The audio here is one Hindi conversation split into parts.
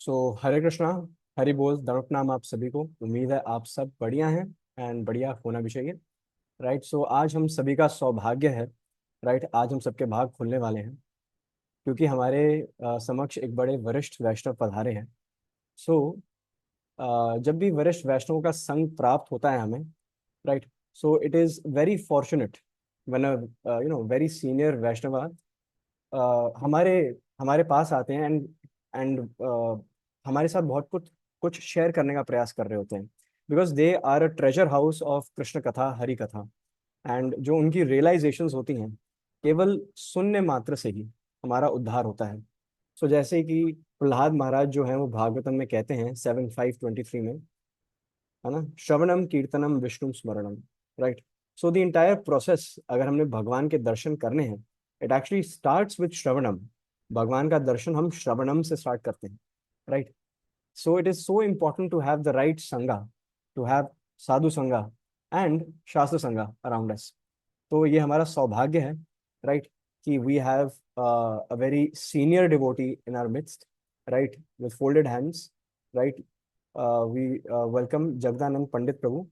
हरे कृष्णा। हरि बोल, दंडवत नाम आप सभी को। उम्मीद है आप सब बढ़िया हैं एंड बढ़िया होना भी चाहिए। राइट, सो आज हम सभी का सौभाग्य है। राइट, आज हम सबके भाग खुलने वाले हैं क्योंकि हमारे समक्ष एक बड़े वरिष्ठ वैष्णव पधारे हैं। सो जब भी वरिष्ठ वैष्णव का संग प्राप्त होता है हमें, right, so it is very fortunate when very senior Vaishnav हमारे हमारे पास आते हैं एंड हमारे साथ बहुत कुछ कुछ शेयर करने का प्रयास कर रहे होते हैं, because they are a treasure house of Krishna katha, Hari कथा। एंड जो उनकी रियलाइजेशंस होती हैं, केवल सुनने मात्र से ही हमारा उद्धार होता है। जैसे कि प्रहलाद महाराज जो हैं वो भागवतम में कहते हैं 7:5-23 में, है ना, श्रवणम कीर्तनम विष्णु स्मरणम। Right, so the entire process, अगर हमने भगवान के दर्शन करने हैं, it actually starts with shravanam. भगवान का दर्शन हम श्रवणम से स्टार्ट करते हैं। Right, so it is so important to have the right sanga, to have sadhu sanga and शास्त्र संगा अराउंड अस। तो ये हमारा सौभाग्य है, राइट, कि we have a very senior devotee in our midst, right, with folded hands. Right, we welcome Jagadananda Pandit Prabhu.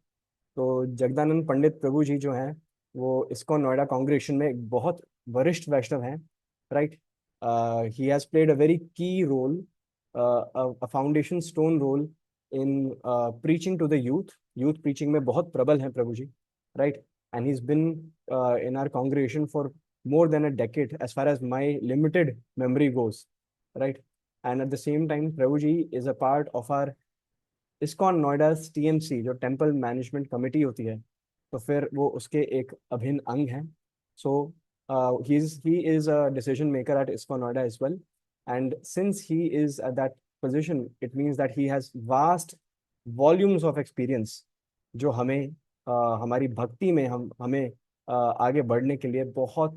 तो जगदानंद पंडित प्रभु जी जो हैं वो इस्कॉन नोएडा कांग्रेगेशन में एक बहुत वरिष्ठ वैष्णव हैं। Right, he has played a very key role, a foundation stone role in preaching to the youth. Youth preaching में बहुत प्रबल हैं Prabhu ji. Right, and he's been in our congregation for more than a decade as far as my limited memory goes. Right, and at the same time Prabhuji is a part of our ISKCON Noida TMC, जो टेम्पल मैनेजमेंट कमेटी होती है, तो फिर वो उसके एक अभिन्न अंग हैं। सो he is a decision maker at ISKCON Noida as well, and since he is at that position, it means that he has vast volumes of experience, जो हमें हमारी भक्ति में हमें आगे बढ़ने के लिए बहुत,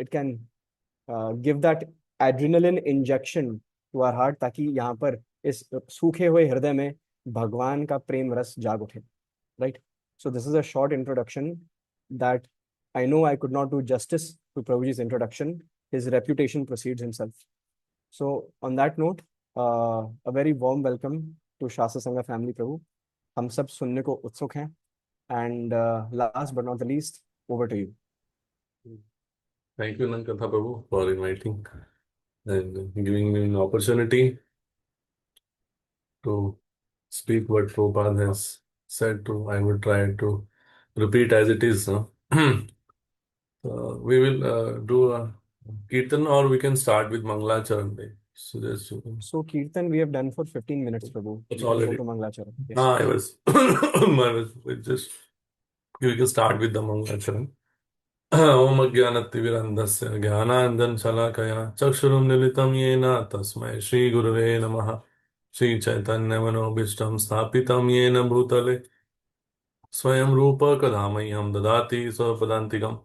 it can give that adrenaline injection to our heart, ताकि यहाँ पर इस सूखे हुए हृदय में भगवान का प्रेम रस जाग उठे। Right, so this is a short introduction that I know I could not do justice to प्रभुजी's introduction. His reputation precedes himself. So on that note, a very warm welcome to Shastra Sangha family, प्रभु। हम सब सुनने को उत्सुक हैं, and last but not the least, over to you. Thank you, Nankatha Prabhu, for inviting and giving me an opportunity to speak what Prabhupada has said to. I will try to repeat as it is. No? We will do a Kirtan, or we can start with Mangalacharan Day. So that's So Kirtan we have done for 15 minutes, Prabhu. it's We can go already. to Mangalacharan. Yes. I was, I was just, we can start with the Mangalacharan. ओम अज्ञानतिमिरन्धस्य ज्ञानाञ्जनशलाकया चक्षुरुन्मीलितं येन तस्मै श्रीगुरवे नमः। श्रीचैतन्यमनोभीष्टं स्थापितं येन भूतले स्वयं रूप कदा मह्यं ददाति स्वपदान्तिकम्।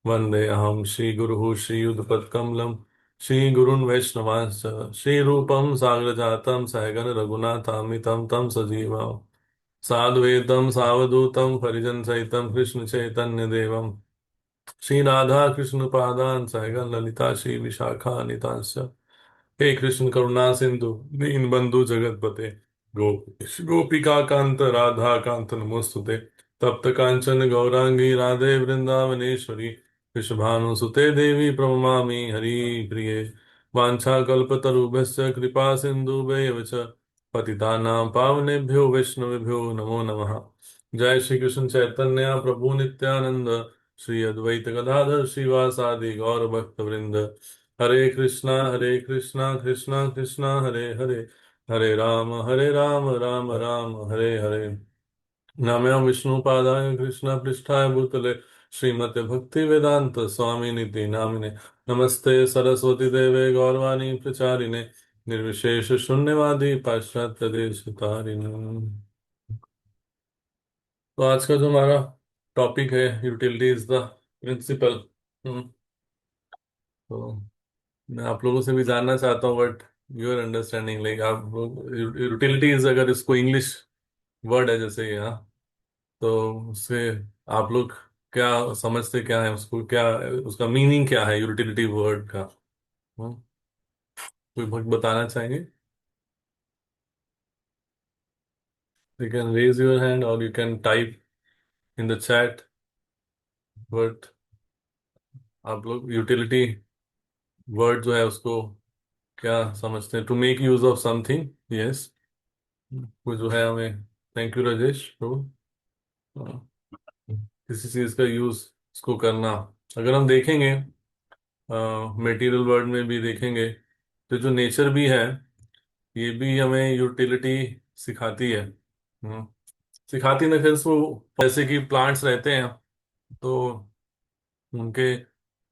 वन्दे अहं श्रीगुरुः श्रीयुतपत्कमलं श्रीगुरून् वैष्णवांश्च श्रीरूपं साग्रजातं सहगण रघुनाथान्वितं तं सजीवम् साद्वैतं सावधूतं परिजनसहितं कृष्णचैतन्यदेवम् श्री राधा कृष्ण पादान सहगण ललिता श्री विशाखान्वितांश्च। हे कृष्ण करुणा सिंधु दीन बंधु जगतपते गोपेश गोपिका कांत राधा कांत नमोस्तुते। तप्त कांचन गौरांगी राधे वृंदावनेश्वरी वृषभानुसुते देवी प्रणमामि हरि प्रिये। वाञ्छाकल्पतरुभ्यश्च कृपा सिन्धुभ्येव च पतितानां पावनेभ्यो वैष्णवेभ्यो नमो नमः। जय श्री कृष्ण चैतन्य प्रभु नित्यानंद श्री अद्वैत गदाधर श्रीवासादि गौर भक्त वृंद। हरे कृष्णा कृष्णा कृष्णा हरे हरे हरे राम राम राम हरे हरे। नमः विष्णु पादाय कृष्ण पृष्ठाय भूतले श्रीमते भक्ति वेदांत स्वामी निधि नामिने। नमस्ते सरस्वती देवे गौरवाणी प्रचारिणे निर्विशेष शून्यवादी पाश्चात्य देश तारिणे। तो आज का जो हमारा टॉपिक है, यूटिलिटी इज द प्रिंसिपल। तो मैं आप लोगों से भी जानना चाहता हूँ, बट यूर अंडरस्टैंडिंग, लाइक आप लोग यूटिलिटीज, अगर इसको इंग्लिश वर्ड है जैसे ये, हाँ, तो उससे आप लोग क्या समझते, क्या है उसको, क्या उसका मीनिंग क्या है यूटिलिटी वर्ड का? कोई बताना चाहेंगे? You can raise your hand or you can type in the chat. But आप लोग यूटिलिटी वर्ड जो है उसको क्या समझते हैं? To make use of something, yes, वो जो है हमें, थैंक यू राजेश तो किसी चीज का यूज इसको करना। अगर हम देखेंगे मटेरियल वर्ल्ड में भी देखेंगे तो जो नेचर भी है ये भी हमें यूटिलिटी सिखाती है। सिखाती ना, फिर वो जैसे कि प्लांट्स रहते हैं तो उनके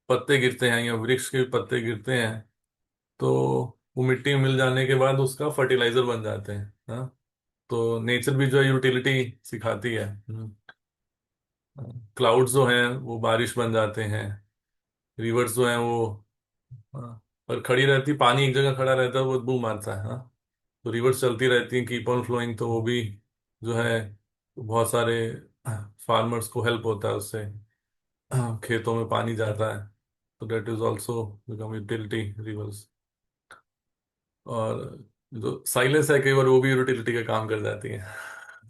पत्ते गिरते हैं या वृक्ष के पत्ते गिरते हैं तो वो मिट्टी में मिल जाने के बाद उसका फर्टिलाइजर बन जाते हैं। हाँ, तो नेचर भी जो है यूटिलिटी सिखाती है। क्लाउड्स जो हैं वो बारिश बन जाते हैं। रिवर्स जो हैं वो, हाँ, और खड़ी रहती, पानी एक जगह खड़ा रहता है वो बू मारता है। हाँ, तो रिवर्स चलती रहती हैं, कीप ऑन फ्लोइंग, तो वो भी जो है बहुत सारे फार्मर्स को हेल्प होता है उससे। खेतों में पानी जाता है, तो that is also become utility, reverse. और जो साइलेंस है कई बार वो भी यूटिलिटी का काम कर जाती है।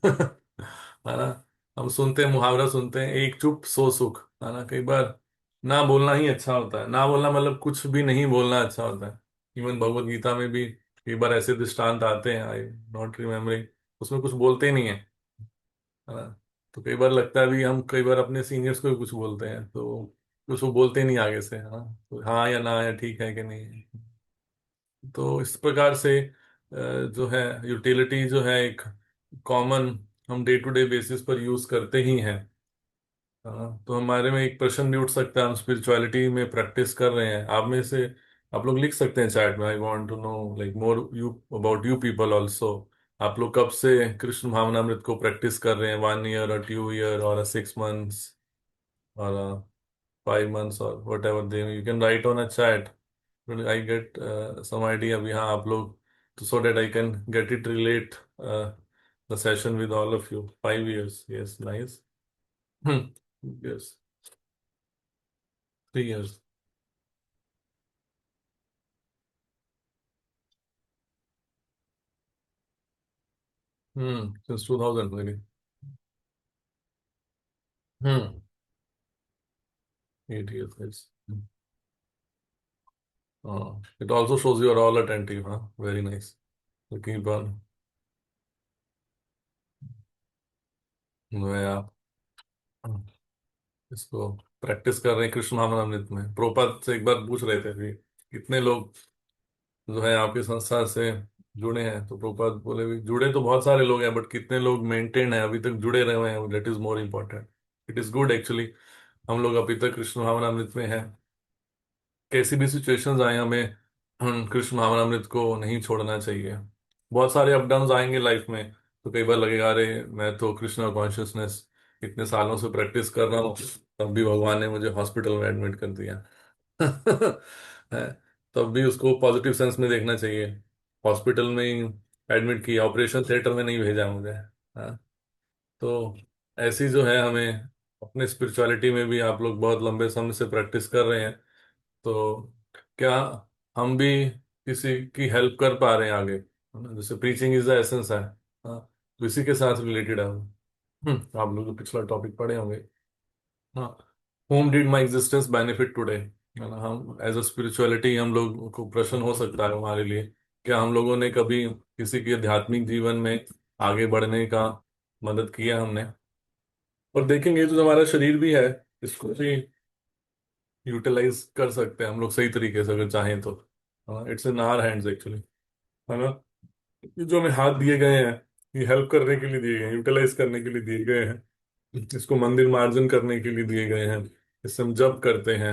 है ना? हम सुनते हैं, मुहावरा सुनते हैं, एक चुप सौ सुख, है ना? कई बार ना बोलना ही अच्छा होता है। ना बोलना मतलब कुछ भी नहीं बोलना अच्छा होता है। इवन भगवत गीता में भी कई बार ऐसे दृष्टांत आते हैं, आई नॉट रिमेम्बरिंग, उसमें कुछ बोलते ही नहीं है। है ना? तो कई बार लगता है भी, हम कई बार अपने सीनियर्स को भी कुछ बोलते हैं तो कुछ वो बोलते ही नहीं आगे से, है ना? तो हाँ या ना या ठीक है कि नहीं। तो इस प्रकार से जो है यूटिलिटी जो है एक कॉमन, हम डे टू डे बेसिस पर यूज करते ही हैं। तो हमारे में एक प्रश्न भी उठ सकता है, हम स्पिरिचुअलिटी में प्रैक्टिस कर रहे हैं, आप में से आप लोग लिख सकते हैं चैट में, I want to know like more you about you people also. आप लोग कब से कृष्ण भावनामृत को प्रैक्टिस कर रहे हैं? 1 ईयर और 2 ईयर और 6 मंथ्स और 5 मंथ्स और whatever they, you can write on a chat. I get some idea अभी, हाँ आप लोग, तो so that I can get it relate the session with all of you. 5 years, yes, nice. Yes, 3 years। since 2000 maybe। 8 years, yes। It also shows you are all attentive, huh? Very nice। So keep on, जो है आप इसको प्रैक्टिस कर रहे हैं कृष्ण भावनामृत में। प्रोपात से एक बार पूछ रहे थे भी कितने लोग जो है आपकी संस्था से जुड़े हैं, तो प्रोपात बोले भी जुड़े तो बहुत सारे लोग हैं, बट कितने लोग मेंटेन है अभी तक जुड़े रहे हुए हैं, that is more important. It is good actually, हम लोग अभी तक कृष्ण भावनामृत में हैं। कैसी भी सिचुएशंस आए, हमें कृष्ण भावनामृत को नहीं छोड़ना चाहिए। बहुत सारे अप डाउन आएंगे लाइफ में, तो कई बार लगेगा अरे मैं तो कृष्णा कॉन्शियसनेस इतने सालों से प्रैक्टिस कर रहा हूँ, तब भी भगवान ने मुझे हॉस्पिटल में एडमिट कर दिया। है, तब भी उसको पॉजिटिव सेंस में देखना चाहिए। हॉस्पिटल में ही एडमिट किया, ऑपरेशन थिएटर में नहीं भेजा मुझे। हाँ, तो ऐसी जो है हमें अपने स्पिरिचुअलिटी में भी, आप लोग बहुत लंबे समय से प्रैक्टिस कर रहे हैं, तो क्या हम भी किसी की हेल्प कर पा रहे हैं आगे, है ना? जैसे प्रीचिंग इज द एसेंस है। हाँ, तो इसी के साथ रिलेटेड है वो। आप लोग जो पिछला टॉपिक पढ़े होंगे। हाँ, home did my existence benefit today, है ना? हम एज अ स्पिरिचुअलिटी, हम लोग को प्रश्न हो सकता है हमारे लिए, क्या हम लोगों ने कभी किसी के आध्यात्मिक जीवन में आगे बढ़ने का मदद किया हमने? और देखेंगे तो हमारा शरीर भी है, इसको भी यूटिलाइज कर सकते हैं हम लोग सही तरीके से अगर चाहें तो। It's in our hands actually, है ना? ये जो हमें हाथ दिए गए हैं, ये हेल्प करने के लिए दिए गए हैं, यूटिलाइज करने के लिए दिए गए हैं, इसको मंदिर मार्जन करने के लिए दिए गए हैं। इससे हम जप करते हैं।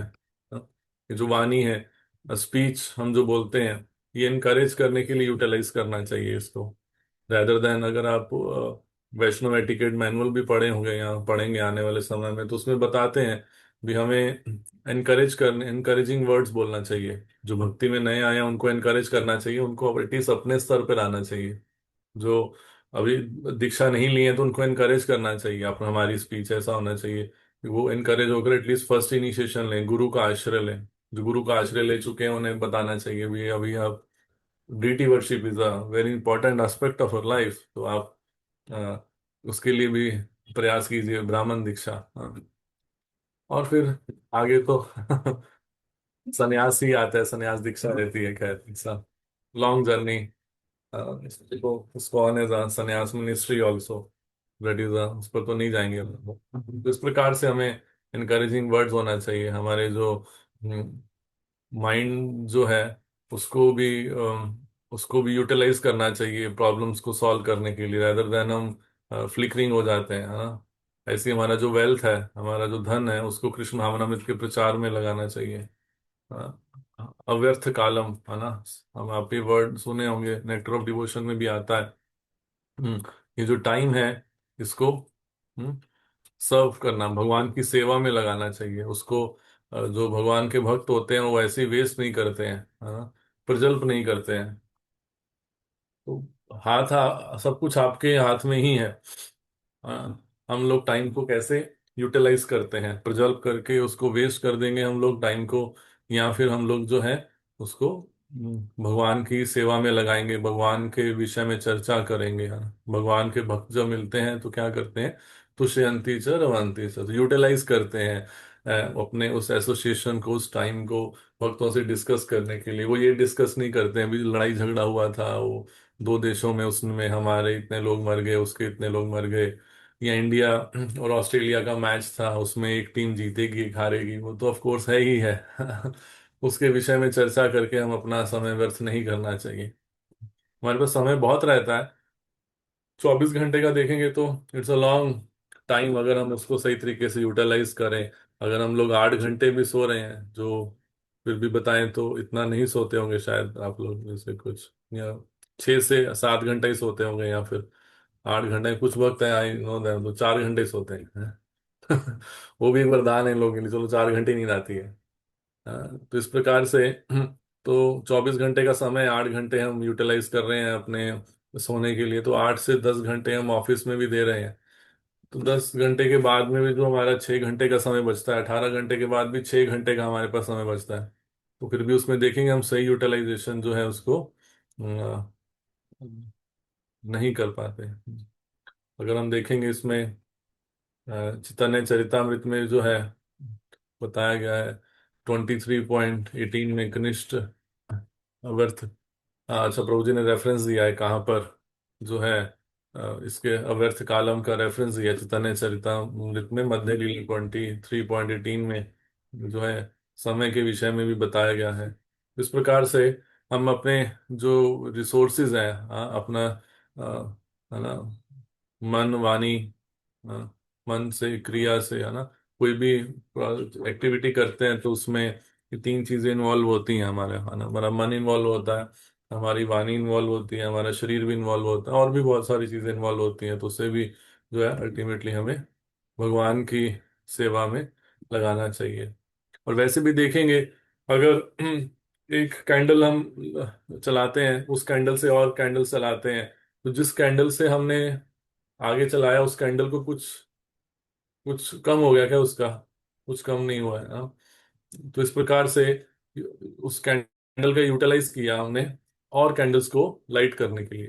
हाँ, ये जो वाणी है, स्पीच हम जो बोलते हैं, ये इनकरेज करने के लिए यूटिलाइज करना चाहिए इसको, रैदर देन, अगर आप वैष्णव एटिकेट मैनुअल भी पढ़े होंगे या पढ़ेंगे आने वाले समय में, तो उसमें बताते हैं भी हमें एनकरेज करने, एनकरेजिंग वर्ड्स बोलना चाहिए। जो भक्ति में नए आए हैं उनको एनकरेज करना चाहिए, उनको एटलीस्ट अपने स्तर पर आना चाहिए। जो अभी दीक्षा नहीं ली है तो उनको एनकरेज करना चाहिए। आप, हमारी स्पीच ऐसा होना चाहिए कि वो एनकरेज होकर एटलीस्ट फर्स्ट इनिशिएशन लें, गुरु का आश्रय लें। जो गुरु का आश्रय ले चुके हैं उन्हें बताना चाहिए भी अभी आप, deity worship is a very important aspect of our life, तो आप उसके लिए भी प्रयास कीजिए, ब्राह्मण दीक्षा। और फिर आगे तो सन्यास ही आता है, सन्यास दीक्षा रहती है, खैर सब लॉन्ग जर्नी। देखो उसको ऑन एज सन्यास मिनिस्ट्री ऑल्सो, दैट इज उस पर तो नहीं जाएंगे हम लोग। तो इस प्रकार से हमें इनकरेजिंग वर्ड्स होना चाहिए, हमारे जो माइंड जो है उसको भी उसको भी यूटिलाइज करना चाहिए प्रॉब्लम्स को सॉल्व करने के लिए, rather देन हम फ्लिकरिंग हो जाते हैं, है ना। ऐसे ही हमारा जो वेल्थ है, हमारा जो धन है, उसको कृष्ण भावनामृत के प्रचार में लगाना चाहिए। अव्यर्थ कालम, है ना। हम आप ये वर्ड सुने होंगे, नेक्टर ऑफ डिवोशन में भी आता है। ये जो टाइम है, इसको सर्व करना, भगवान की सेवा में लगाना चाहिए उसको। जो भगवान के भक्त होते हैं वो ऐसे वेस्ट नहीं करते हैं, है ना, प्रजल्प नहीं करते हैं। तो सब कुछ आपके हाथ में ही है। हम लोग टाइम को कैसे यूटिलाइज करते हैं, प्रजल्प करके उसको वेस्ट कर देंगे हम लोग टाइम को, या फिर हम लोग जो है उसको भगवान की सेवा में लगाएंगे, भगवान के विषय में चर्चा करेंगे। हाँ, भगवान के भक्त जब मिलते हैं तो क्या करते हैं, तुष्यंती च रवंती च, यूटिलाइज करते हैं अपने उस एसोसिएशन को, उस टाइम को भक्तों से डिस्कस करने के लिए। वो ये डिस्कस नहीं करते हैं, अभी लड़ाई झगड़ा हुआ था वो दो देशों में, उसमें हमारे इतने लोग मर गए, उसके इतने लोग मर गए, या इंडिया और ऑस्ट्रेलिया का मैच था, उसमें एक टीम जीतेगी एक हारेगी, वो तो ऑफ कोर्स है ही है। उसके विषय में चर्चा करके हम अपना समय व्यर्थ नहीं करना चाहिए। हमारे पास समय बहुत रहता है, 24 घंटे का देखेंगे तो इट्स अ लॉन्ग टाइम, अगर हम उसको सही तरीके से यूटिलाइज करें। अगर हम लोग 8 घंटे भी सो रहे हैं, जो फिर भी बताएं तो इतना नहीं सोते होंगे शायद आप लोग, जैसे कुछ, या 6 से 7 घंटे ही सोते होंगे, या फिर 8 घंटे, कुछ वक्त है आई नो दैट तो 4 घंटे ही सोते हैं। वो भी एक वरदान है इन लोगों के लिए, चलो 4 घंटे नींद आती है। तो इस प्रकार से तो 24 घंटे का समय 8 घंटे हम यूटिलाइज कर रहे हैं अपने सोने के लिए, तो 8 से 10 घंटे हम ऑफिस में भी दे रहे हैं। तो 10 घंटे के बाद में भी जो हमारा 6 घंटे का समय बचता है, 18 घंटे के बाद भी 6 घंटे का हमारे पास समय बचता है। तो फिर भी उसमें देखेंगे हम सही यूटिलाइजेशन जो है उसको नहीं कर पाते। अगर हम देखेंगे इसमें चैतन्य चरितमृत में जो है बताया गया है 23.18 में कनिष्ठ व्यर्थ, अच्छा प्रभु जी ने रेफरेंस दिया है कहाँ पर, जो है इसके अव्यर्थ कालम का रेफरेंस दिया है चैतन्य चरितमृत में, मध्य लीला 23.18 में जो है समय के विषय में भी बताया गया है। इस प्रकार से हम अपने जो रिसोर्सेज हैं, अपना है ना, मन वाणी, हाँ, मन से क्रिया से, है ना, कोई भी एक्टिविटी करते हैं तो उसमें ये तीन चीजें इन्वॉल्व होती हैं हमारे, है ना। हमारा मन इन्वॉल्व होता है, हमारी वाणी इन्वॉल्व होती है, हमारा शरीर भी इन्वॉल्व होता है, और भी बहुत सारी चीजें इन्वॉल्व होती हैं, तो उससे भी जो है अल्टीमेटली हमें भगवान की सेवा में लगाना चाहिए। और वैसे भी देखेंगे, अगर एक कैंडल हम चलाते हैं, उस कैंडल से और कैंडल चलाते हैं, तो जिस कैंडल से हमने आगे चलाया उस कैंडल को कुछ कुछ कम हो गया क्या उसका, कुछ कम नहीं हुआ है ना। तो इस प्रकार से उस कैंडल का यूटिलाइज किया हमने और कैंडल्स को लाइट करने के लिए।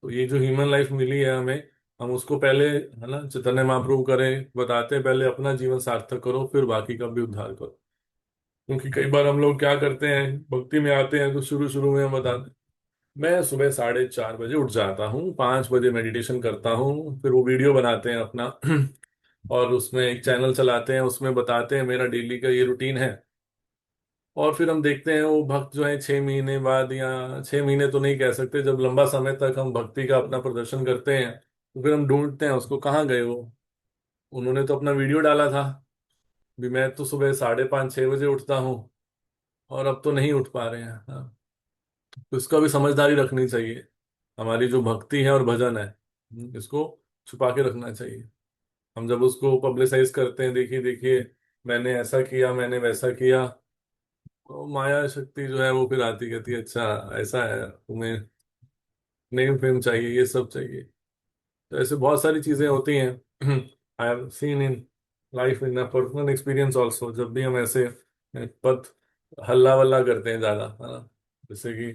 तो ये जो ह्यूमन लाइफ मिली है हमें, हम उसको पहले, है ना, चैतन्य महाप्रभु करें, बताते हैं पहले अपना जीवन सार्थक करो फिर बाकी का भी उद्धार करो। क्योंकि कई बार हम लोग क्या करते हैं, भक्ति में आते हैं तो शुरू शुरू में हम बताते हैं, मैं सुबह 4:30 बजे उठ जाता हूँ, 5 बजे मेडिटेशन करता हूँ, फिर वो वीडियो बनाते हैं अपना और उसमें एक चैनल चलाते हैं, उसमें बताते हैं मेरा डेली का ये रूटीन है। और फिर हम देखते हैं वो भक्त जो है 6 महीने बाद, या 6 महीने तो नहीं कह सकते, जब लंबा समय तक हम भक्ति का अपना प्रदर्शन करते हैं, तो फिर हम ढूंढते हैं उसको, कहाँ गए वो, उन्होंने तो अपना वीडियो डाला था भी मैं तो सुबह 5:30 6 बजे उठता हूँ, और अब तो नहीं उठ पा रहे हैं। हाँ, तो इसका भी समझदारी रखनी चाहिए। हमारी जो भक्ति है और भजन है, इसको छुपा के रखना चाहिए। हम जब उसको पब्लिसाइज करते हैं, देखिए देखिए मैंने ऐसा किया, मैंने वैसा किया, तो माया शक्ति जो है वो फिर आती, कहती है अच्छा ऐसा है, तुम्हें नेम फेम चाहिए, ये सब चाहिए। तो ऐसे बहुत सारी चीजें होती हैं। I have seen in life, in personal experience also, जब भी हम ऐसे पद हल्ला वल्ला करते हैं ज्यादा, है ना, जैसे कि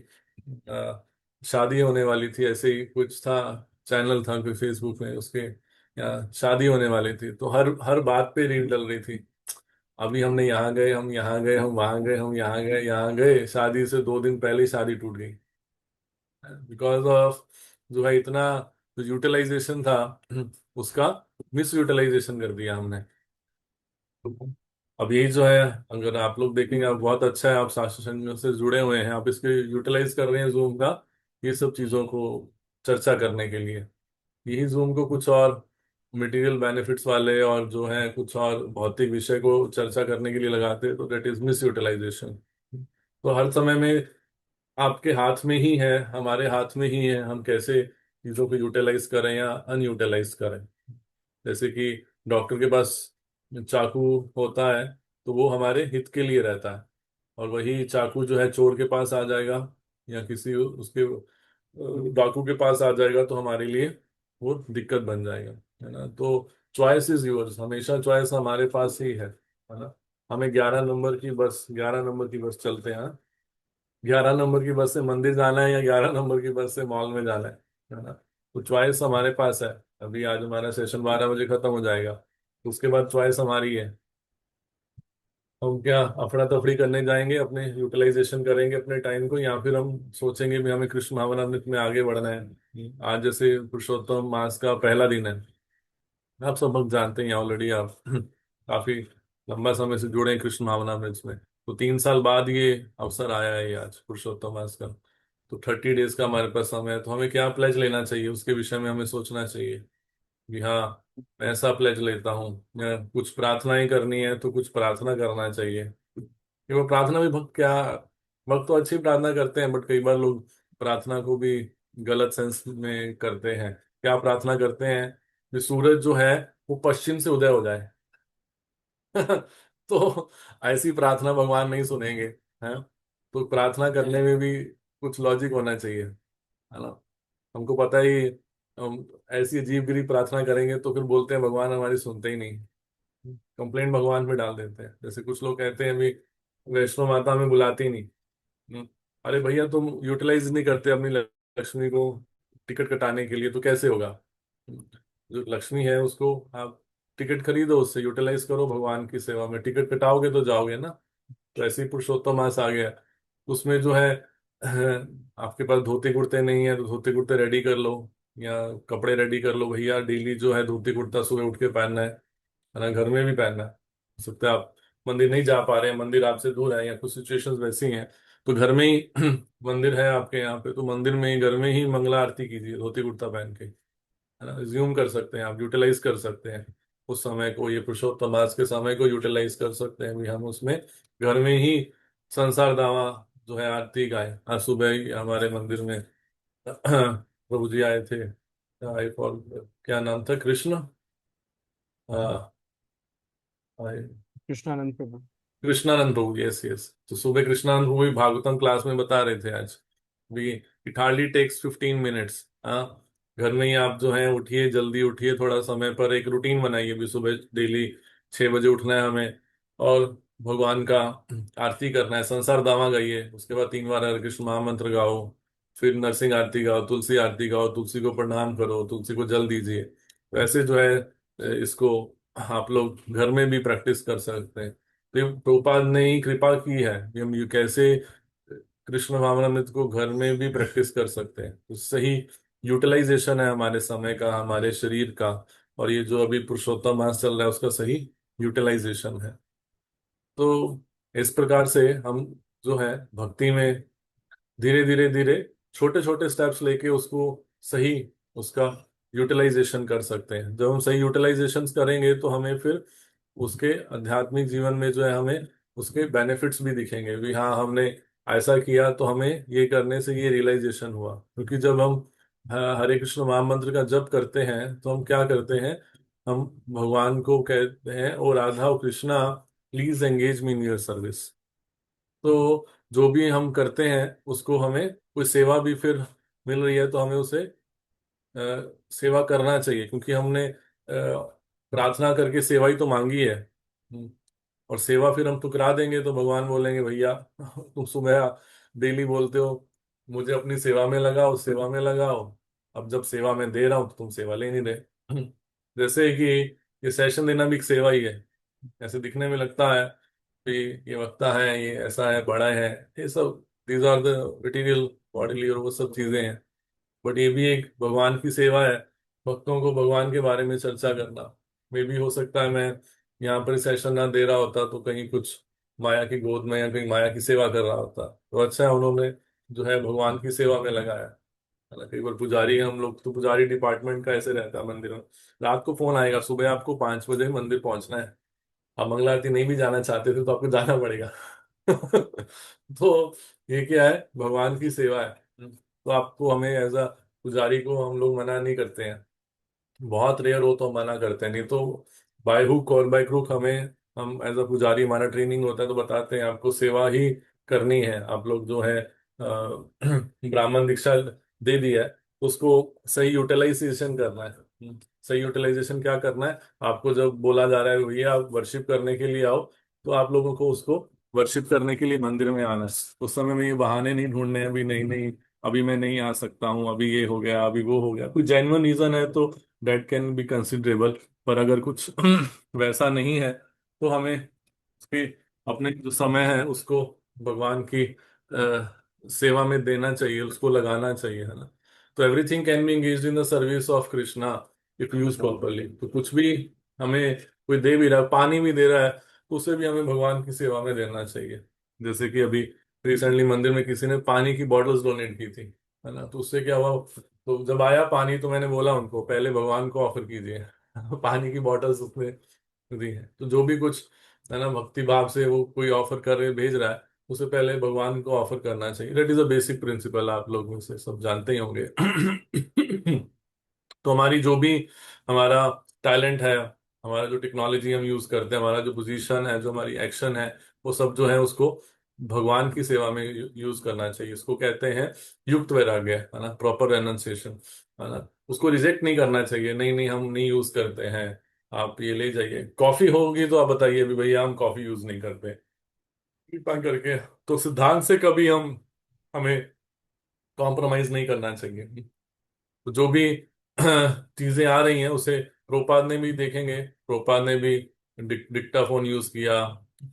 शादी होने वाली थी, ऐसे ही कुछ था, चैनल था कोई फेसबुक में, उसके यहाँ शादी होने वाली थी, तो हर हर बात पे रील डल रही थी। अभी हमने यहाँ गए, हम यहाँ गए, हम वहां गए, हम यहाँ गए, यहाँ गए, शादी से 2 दिन पहले ही शादी टूट गई। बिकॉज ऑफ जो है इतना जो यूटिलाइजेशन था उसका मिस यूटिलाइजेशन कर दिया हमने। अब यही जो है, अगर आप लोग देखेंगे, आप बहुत अच्छा है, आप शास्त्र संघ से जुड़े हुए हैं, आप इसके यूटिलाइज कर रहे हैं जूम का, ये सब चीजों को चर्चा करने के लिए। यही जूम को कुछ और मटेरियल बेनिफिट्स वाले और जो है कुछ और भौतिक विषय को चर्चा करने के लिए लगाते हैं, तो दैट इज मिस यूटिलाइजेशन। तो हर समय में आपके हाथ में ही है, हमारे हाथ में ही है, हम कैसे चीजों को यूटिलाइज करें या अनयूटिलाइज करें। जैसे कि डॉक्टर के पास चाकू होता है, तो वो हमारे हित के लिए रहता है, और वही चाकू जो है चोर के पास आ जाएगा या किसी उसके डाकू के पास आ जाएगा, तो हमारे लिए वो दिक्कत बन जाएगा, है ना। तो चॉइस इज यूअर्स, हमेशा चॉइस हमारे पास ही है ना। हमें 11 नंबर की बस चलते हैं, 11 नंबर की बस से मंदिर जाना है या 11 नंबर की बस से मॉल में जाना है ना। तो चॉइस हमारे पास है। अभी आज हमारा सेशन 12 बजे खत्म हो जाएगा, तो उसके बाद चॉइस हमारी है। हम क्या अफरा तफरी करने जाएंगे, अपने यूटिलाइजेशन करेंगे अपने टाइम को, या फिर हम सोचेंगे भी हमें कृष्ण भावनामृत में आगे बढ़ना है। आज जैसे पुरुषोत्तम मास का पहला दिन है, आप सब लोग जानते हैं ऑलरेडी, आप काफी लंबा समय से जुड़े हैं कृष्ण भावनामृत में। तो 3 साल बाद ये अवसर आया है, ये आज पुरुषोत्तम मास का। तो 30 डेज का हमारे पास समय है, तो हमें क्या प्लेज लेना चाहिए उसके विषय में हमें सोचना चाहिए कि हाँ, मैं ऐसा प्लेज लेता हूँ, या कुछ प्रार्थनाएं करनी है तो कुछ प्रार्थना करना चाहिए। कि वो प्रार्थना भी भक्त क्या, भक्त तो अच्छी प्रार्थना करते हैं, बट कई बार लोग प्रार्थना को भी गलत सेंस में करते हैं। क्या प्रार्थना करते हैं कि सूरज जो है वो पश्चिम से उदय हो जाए। तो ऐसी प्रार्थना भगवान नहीं सुनेंगे, हैं। तो प्रार्थना करने में भी कुछ लॉजिक होना चाहिए, है ना। हमको पता ही, हम ऐसी अजीब गरीब प्रार्थना करेंगे तो फिर बोलते हैं भगवान हमारी सुनते ही नहीं, कंप्लेंट भगवान पे डाल देते हैं। जैसे कुछ लोग कहते हैं भी वैष्णो माता में बुलाती नहीं। हम्म, अरे भैया, तुम यूटिलाइज नहीं करते अपनी लक्ष्मी को टिकट कटाने के लिए, तो कैसे होगा। जो लक्ष्मी है उसको आप टिकट खरीदो, उससे यूटिलाइज करो भगवान की सेवा में, टिकट कटाओगे तो जाओगे ना। तो ऐसे ही पुरुषोत्तम मास आ गया, उसमें जो है आपके पास धोती कुर्ते नहीं है तो धोती कुर्ते रेडी कर लो, या कपड़े रेडी कर लो भैया, डेली जो है धोती कुर्ता सुबह उठ के पहनना है ना, घर में भी पहनना है। हो सकता है आप मंदिर नहीं जा पा रहे हैं, मंदिर आपसे दूर है, या कुछ सिचुएशंस वैसी हैं, तो घर में ही मंदिर है आपके यहाँ पे, तो मंदिर में ही घर में ही मंगला आरती कीजिए धोती कुर्ता पहन के, है ना। ज्यूम कर सकते हैं आप, यूटिलाइज कर सकते हैं उस समय को, ये पुरुषोत्तम मास के समय को यूटिलाइज कर सकते हैं भी हम उसमें, घर में ही संसार दावा जो है आरती गाए। आज सुबह ही हमारे मंदिर में प्रभु जी आए थे, आई फॉर क्या नाम था, कृष्ण, आए कृष्णानंद प्रभु। कृष्णानंद प्रभु, यस यस। तो सुबह कृष्णानंद प्रभु भी भागवतम क्लास में बता रहे थे आज भी, इट हार्डली टेक्स 15 मिनट्स। हाँ, घर में ही आप जो है उठिए, जल्दी उठिए, थोड़ा समय पर एक रूटीन बनाइए भी, सुबह डेली 6 बजे उठना है हमें, और भगवान का आरती करना है, संसार दावा गाइए, उसके बाद 3 बार हरे कृष्ण महामंत्र गाओ, फिर नरसिंह आरती गाओ, तुलसी आरती गाओ, तुलसी को प्रणाम करो, तुलसी को जल दीजिए। तो ऐसे जो है इसको आप लोग घर में भी प्रैक्टिस कर सकते हैं। तो ये प्रभुपाद ने ही कृपा की है कि हम ये कैसे कृष्ण भावनामृत को घर में भी प्रैक्टिस कर सकते हैं, तो सही यूटिलाइजेशन है हमारे समय का, हमारे शरीर का। और ये जो अभी पुरुषोत्तम मास चल रहा है उसका सही यूटिलाइजेशन है। तो इस प्रकार से हम जो है भक्ति में धीरे धीरे धीरे छोटे छोटे स्टेप्स लेके उसको सही उसका यूटिलाइजेशन कर सकते हैं। जब हम सही यूटिलाइजेशन करेंगे तो हमें फिर उसके आध्यात्मिक जीवन में जो है हमें उसके बेनिफिट्स भी दिखेंगे भी, हाँ हमने ऐसा किया तो हमें ये करने से ये रियलाइजेशन हुआ। क्योंकि जब हम हरे कृष्ण महामंत्र का जप करते हैं तो हम क्या करते हैं, हम भगवान को कहते हैं, oh Radha oh Krishna, please engage me in your service. तो जो भी हम करते हैं उसको हमें कोई सेवा भी फिर मिल रही है तो हमें उसे सेवा करना चाहिए, क्योंकि हमने प्रार्थना करके सेवा ही तो मांगी है। और सेवा फिर हम ठुकरा देंगे तो भगवान बोलेंगे भैया तुम सुबह डेली बोलते हो मुझे अपनी सेवा में लगाओ, सेवा में लगाओ, अब जब सेवा में दे रहा हूँ तो तुम सेवा ले नहीं रहे। जैसे कि ये सेशन देना भी एक सेवा ही है। ऐसे दिखने में लगता है कि ये वक्ता है, ये ऐसा है, बड़ा है, ये सब these are the material bodily और वो सब चीजें हैं। बट ये भी एक भगवान की सेवा है, भक्तों को भगवान के बारे में चर्चा करना। मे भी हो सकता है मैं यहाँ पर सेशन ना दे रहा होता तो कहीं कुछ माया की गोद में या कहीं माया की सेवा कर रहा होता। तो अच्छा है उन्होंने जो है भगवान की सेवा में लगाया है ना। कई बार पुजारी हैं हम लोग, तो पुजारी डिपार्टमेंट का ऐसे रहता है मंदिर में, रात को फोन आएगा सुबह आपको 5 बजे मंदिर पहुंचना है। आप मंगला आरती नहीं भी जाना चाहते थे तो आपको जाना पड़ेगा। तो ये क्या है, भगवान की सेवा है। तो आपको, हमें एज अ पुजारी को हम लोग मना नहीं करते हैं। बहुत रेयर हो तो हम मना करते हैं, नहीं तो बाय हुक और बाय क्रुक हमें, हम एज अ पुजारी, हमारा ट्रेनिंग होता है तो बताते हैं आपको सेवा ही करनी है। आप लोग जो है ब्राह्मण दीक्षा दे दी है, उसको सही यूटिलाइजेशन करना है। सही यूटिलाइजेशन क्या करना है, आपको जब बोला जा रहा है भैया आप वर्शिप करने के लिए आओ, तो आप लोगों को उसको वर्शिप करने के लिए मंदिर में आना है। उस समय में ये बहाने नहीं ढूंढने हैं, अभी नहीं नहीं अभी मैं नहीं आ सकता हूँ, अभी ये हो गया, अभी वो हो गया। कोई जेन्युइन रीजन है तो डेट कैन बी कंसिडरेबल। पर अगर कुछ वैसा नहीं है तो हमें उसके अपने जो समय है उसको भगवान की सेवा में देना चाहिए, उसको लगाना चाहिए, है ना। तो everything can be engaged in the service of Krishna if use properly. तो कुछ भी हमें कोई दे भी रहा है, पानी भी दे रहा है, तो उसे भी हमें भगवान की सेवा में देना चाहिए। जैसे कि अभी रिसेंटली मंदिर में किसी ने पानी की बॉटल्स डोनेट की थी, है ना। तो उससे क्या हुआ, तो जब आया पानी तो मैंने बोला उनको पहले भगवान को ऑफर कीजिए। पानी की बॉटल्स उसने दी है। तो जो भी कुछ है ना भक्ति भाव से वो कोई ऑफर कर रहे भेज रहा है, उसे पहले भगवान को ऑफर करना चाहिए। That is a basic principle, आप लोग में से सब जानते ही होंगे। तो हमारी जो भी, हमारा टैलेंट है, हमारा जो टेक्नोलॉजी हम यूज करते हैं, हमारा जो पोजीशन है, जो हमारी एक्शन है, वो सब जो है उसको भगवान की सेवा में यूज करना चाहिए। इसको कहते हैं युक्त वैराग्य, है ना, प्रॉपर रेनंसिएशन, है ना। उसको रिजेक्ट नहीं करना चाहिए, नहीं नहीं हम नहीं यूज करते हैं, आप ये ले जाइए। कॉफी होगी तो आप बताइए अभी भैया हम कॉफी यूज नहीं करते, कृपा करके। तो सिद्धांत से कभी हमें कॉम्प्रोमाइज नहीं करना चाहिए। तो जो भी चीजें आ रही हैं उसे प्रोपाद ने भी देखेंगे, प्रोपाद ने भी डिक्टाफोन यूज किया,